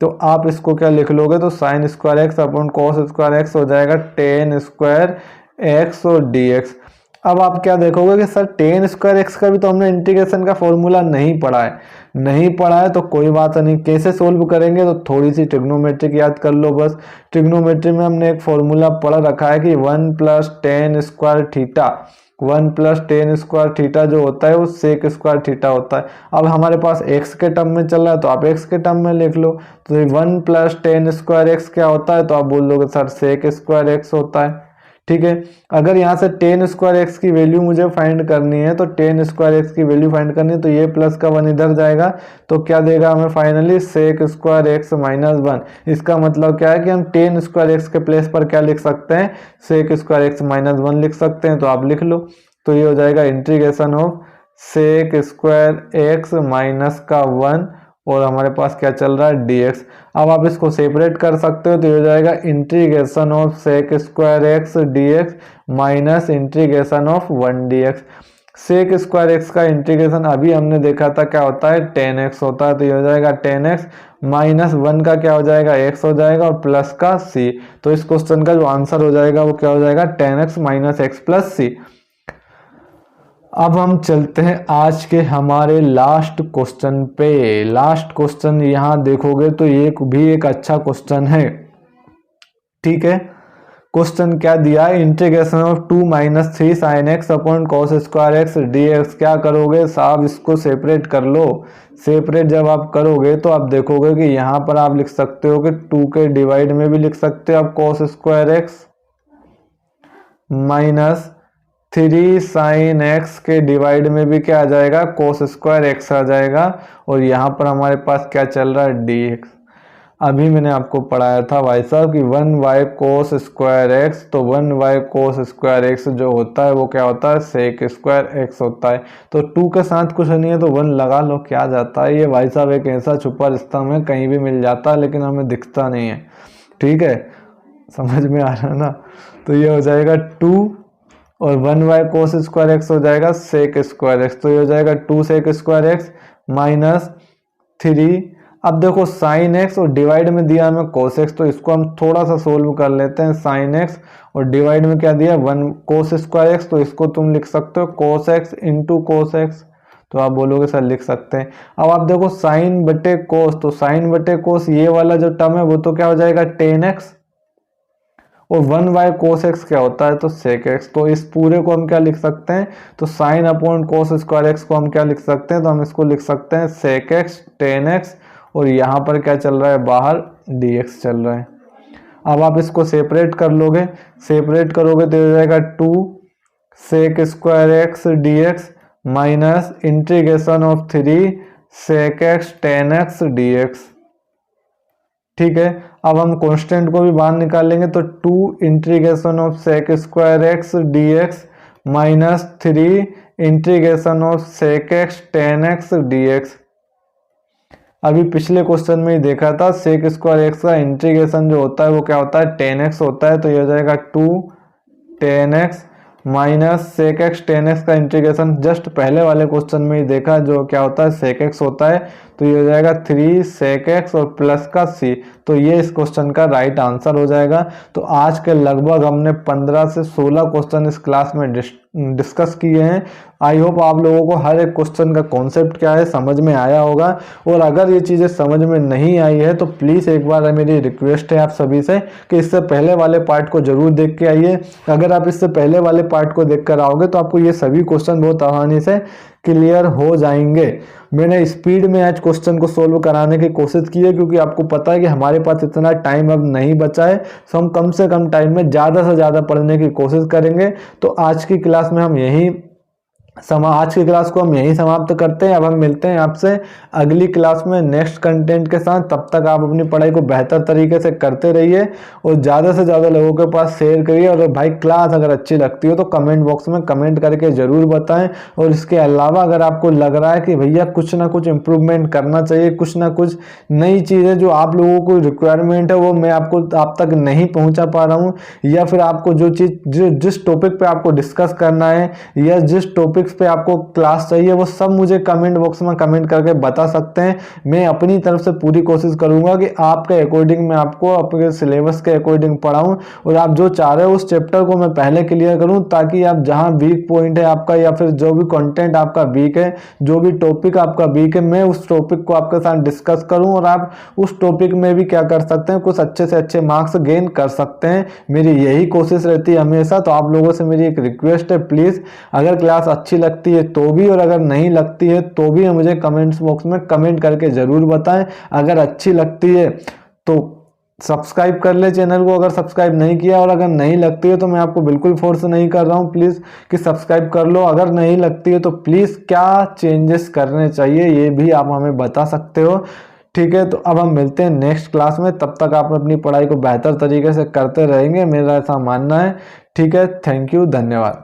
तो आप इसको क्या लिख लोगे, तो sine square X upon cos square x हो जाएगा टेन स्क्वायर एक्स और डी एक्स। अब आप क्या देखोगे कि सर टेन स्क्वायर एक्स का भी तो हमने इंटीग्रेशन का फॉर्मूला नहीं पढ़ा है। नहीं पढ़ा है तो कोई बात नहीं, कैसे सोल्व करेंगे, तो थोड़ी सी ट्रिग्नोमेट्रिक याद कर लो बस। ट्रिग्नोमेट्री में हमने एक फॉर्मूला पढ़ रखा है कि 1 + tan square theta, 1 + tan square theta जो होता है वो सेक स्क्वायर थीटा होता है। अब हमारे पास x के टर्म में चल रहा है तो आप x के टर्म में लिख लो। तो 1 + tan स्क्वायर एक्स क्या होता है, तो आप बोल दोगे सर सेक स्क्वायर एक्स होता है। ठीक है, अगर यहाँ से टेन स्क्वायर एक्स की वैल्यू मुझे फाइंड करनी है, तो टेन स्क्वायर एक्स की वैल्यू फाइंड करनी है, तो ये प्लस का 1 इधर जाएगा, तो क्या देगा हमें finally sec square x minus 1। इसका मतलब क्या है कि हम टेन स्क्वायर एक्स के प्लेस पर क्या लिख सकते हैं, सेक स्क्वायर एक्स माइनस 1 लिख सकते हैं। तो आप लिख लो, तो ये हो जाएगा integration of sec square x minus का 1 और हमारे पास क्या चल रहा है dx। अब आप इसको सेपरेट कर सकते हो, तो ये हो जाएगा integration of sec square x dx minus integration of 1 dx। Sec square x का इंटीग्रेशन अभी हमने देखा था क्या होता है 10x होता है, तो ये हो जाएगा 10x माइनस 1 का क्या हो जाएगा x हो जाएगा और प्लस का c। तो इस क्वेश्चन का जो आंसर हो जाएगा वो क्या हो जाएगा 10x minus x plus c। अब हम चलते हैं आज के हमारे लास्ट क्वेश्चन पे। लास्ट क्वेश्चन यहाँ देखोगे तो ये भी एक अच्छा क्वेश्चन है। ठीक है, क्वेश्चन क्या दिया है, integration of 2 - 3 sin x upon cos square x dx। क्या करोगे साहब, इसको सेपरेट कर लो। सेपरेट जब आप करोगे तो आप देखोगे कि यहाँ पर आप लिख सकते हो कि 2 के डिवाइड में भी लिख सकते हो आप cos square x minus 3 sin x के डिवाइड में भी क्या आ जाएगा कोस स्क्वायर एक्स आ जाएगा, और यहाँ पर हमारे पास क्या चल रहा है dx। अभी मैंने आपको पढ़ाया था भाई साहब कि 1 कोस स्क्वायर एक्स, तो 1 कोस स्क्वायर एक्स जो होता है वो क्या होता है सेक स्क्वायर एक्स होता है। तो 2 के साथ कुछ नहीं है तो 1 लगा लो, क्या जाता है। ये भाई साहब एक ऐसा छुपा रिश्ता में कहीं भी मिल जाता है लेकिन हमें दिखता नहीं है। ठीक है, समझ में आ रहा है ना। तो ये हो जाएगा 2 और 1 कोस स्क्वायर एक्स हो जाएगा सेक स्क्वायर एक्स, तो ये हो जाएगा 2 सेक स्क्वायर एक्स माइनस 3। अब देखो साइन एक्स और डिवाइड में दिया हमें कोस एक्स, तो इसको हम थोड़ा सा सोल्व कर लेते हैं। साइन एक्स और डिवाइड में क्या दिया 1 कोस स्क्वायर एक्स, तो इसको तुम लिख सकते हो cos x into cos x. तो आप बोलोगे सर लिख सकते हैं। अब आप देखो साइन बटे कोस, तो साइन बटे कोस ये वाला जो टर्म है वो तो क्या हो जाएगा 10x, और 1 कोस एक्स क्या होता है तो सेक एक्स। तो इस पूरे को हम क्या लिख सकते हैं, तो sine upon cos square x को हम क्या लिख सकते हैं, तो हम इसको लिख सकते हैं सेक एक्स 10x, और यहाँ पर क्या चल रहा है बाहर dx चल रहा है। अब आप इसको सेपरेट कर लोगे, सेपरेट करोगे तो हो जाएगा 2 sec square x dx minus integration of 3 sec x 10x dx। ठीक है, अब हम कांस्टेंट को भी बाहर निकालेंगे तो 2 integration of sec square x dx minus 3 integration of sec x 10x dx। अभी पिछले क्वेश्चन में ही देखा था सेक स्क्वायर एक्स का इंटीग्रेशन जो होता है वो क्या होता है 10x होता है, तो ये हो जाएगा 2 10x minus sec x 10x का इंटीग्रेशन जस्ट पहले वाले क्वेश्चन में ही देखा जो क्या होता है सेक एक्स होता है, तो ये हो जाएगा 3 सेक एक्स और प्लस का c, तो ये इस क्वेश्चन का राइट आंसर हो जाएगा। तो आज के लगभग हमने 15 से 16 क्वेश्चन इस क्लास में डिस्कस किए हैं। आई होप आप लोगों को हर एक क्वेश्चन का कॉन्सेप्ट क्या है समझ में आया होगा, और अगर ये चीज़ें समझ में नहीं आई है तो प्लीज़ एक बार मेरी रिक्वेस्ट है आप सभी से कि इससे पहले वाले पार्ट को जरूर देख के आइए। अगर आप इससे पहले वाले पार्ट को देख कर आओगे तो आपको ये सभी क्वेश्चन बहुत आसानी से क्लियर हो जाएंगे। मैंने स्पीड में आज क्वेश्चन को सोल्व कराने की कोशिश की है क्योंकि आपको पता है कि हमारे पास इतना टाइम अब नहीं बचा है, तो हम कम से कम टाइम में ज़्यादा से ज़्यादा पढ़ने की कोशिश करेंगे। तो आज की क्लास में हम आज की क्लास को हम यहीं समाप्त करते हैं। अब हम मिलते हैं आपसे अगली क्लास में नेक्स्ट कंटेंट के साथ। तब तक आप अपनी पढ़ाई को बेहतर तरीके से करते रहिए और ज़्यादा से ज़्यादा लोगों के पास शेयर करिए। और भाई क्लास अगर अच्छी लगती हो तो कमेंट बॉक्स में कमेंट करके ज़रूर बताएं। और इसके अलावा अगर आपको लग रहा है कि भैया कुछ ना कुछ इम्प्रूवमेंट करना चाहिए, कुछ ना कुछ नई चीज़ें जो आप लोगों को रिक्वायरमेंट है वो मैं आप तक नहीं पहुँचा पा रहा हूँ, या फिर आपको जो चीज़ जिस टॉपिक पर आपको डिस्कस करना है या जिस टॉपिक पे आपको क्लास चाहिए वो सब मुझे कमेंट बॉक्स में कमेंट करके बता सकते हैं। मैं अपनी तरफ से पूरी कोशिश करूंगा कि आपके अकॉर्डिंग मैं आपको आपके सिलेबस के अकॉर्डिंग पढ़ाऊं और आप जो चाह रहे हो उस चैप्टर को मैं पहले क्लियर करूं, ताकि आप जहां वीक पॉइंट है आपका या फिर जो भी कंटेंट आपका वीक है, जो भी टॉपिक आपका वीक है, मैं उस टॉपिक को आपके साथ डिस्कस करूं और आप उस टॉपिक में भी क्या कर सकते हैं, कुछ अच्छे से अच्छे मार्क्स गेन कर सकते हैं। मेरी यही कोशिश रहती है हमेशा। तो आप लोगों से मेरी एक रिक्वेस्ट है, प्लीज़ अगर क्लास अच्छी लगती है तो भी और अगर नहीं लगती है तो भी मुझे कमेंट्स बॉक्स में कमेंट करके ज़रूर बताएं। अगर अच्छी लगती है तो सब्सक्राइब कर ले चैनल को अगर सब्सक्राइब नहीं किया, और अगर नहीं लगती है तो मैं आपको बिल्कुल फोर्स नहीं कर रहा हूँ प्लीज़ कि सब्सक्राइब कर लो। अगर नहीं लगती है तो प्लीज़ क्या चेंजेस करने चाहिए ये भी आप हमें बता सकते हो। ठीक है, तो अब हम मिलते हैं नेक्स्ट क्लास में। तब तक आप अपनी पढ़ाई को बेहतर तरीके से करते रहेंगे, मेरा ऐसा मानना है। ठीक है, थैंक यू, धन्यवाद।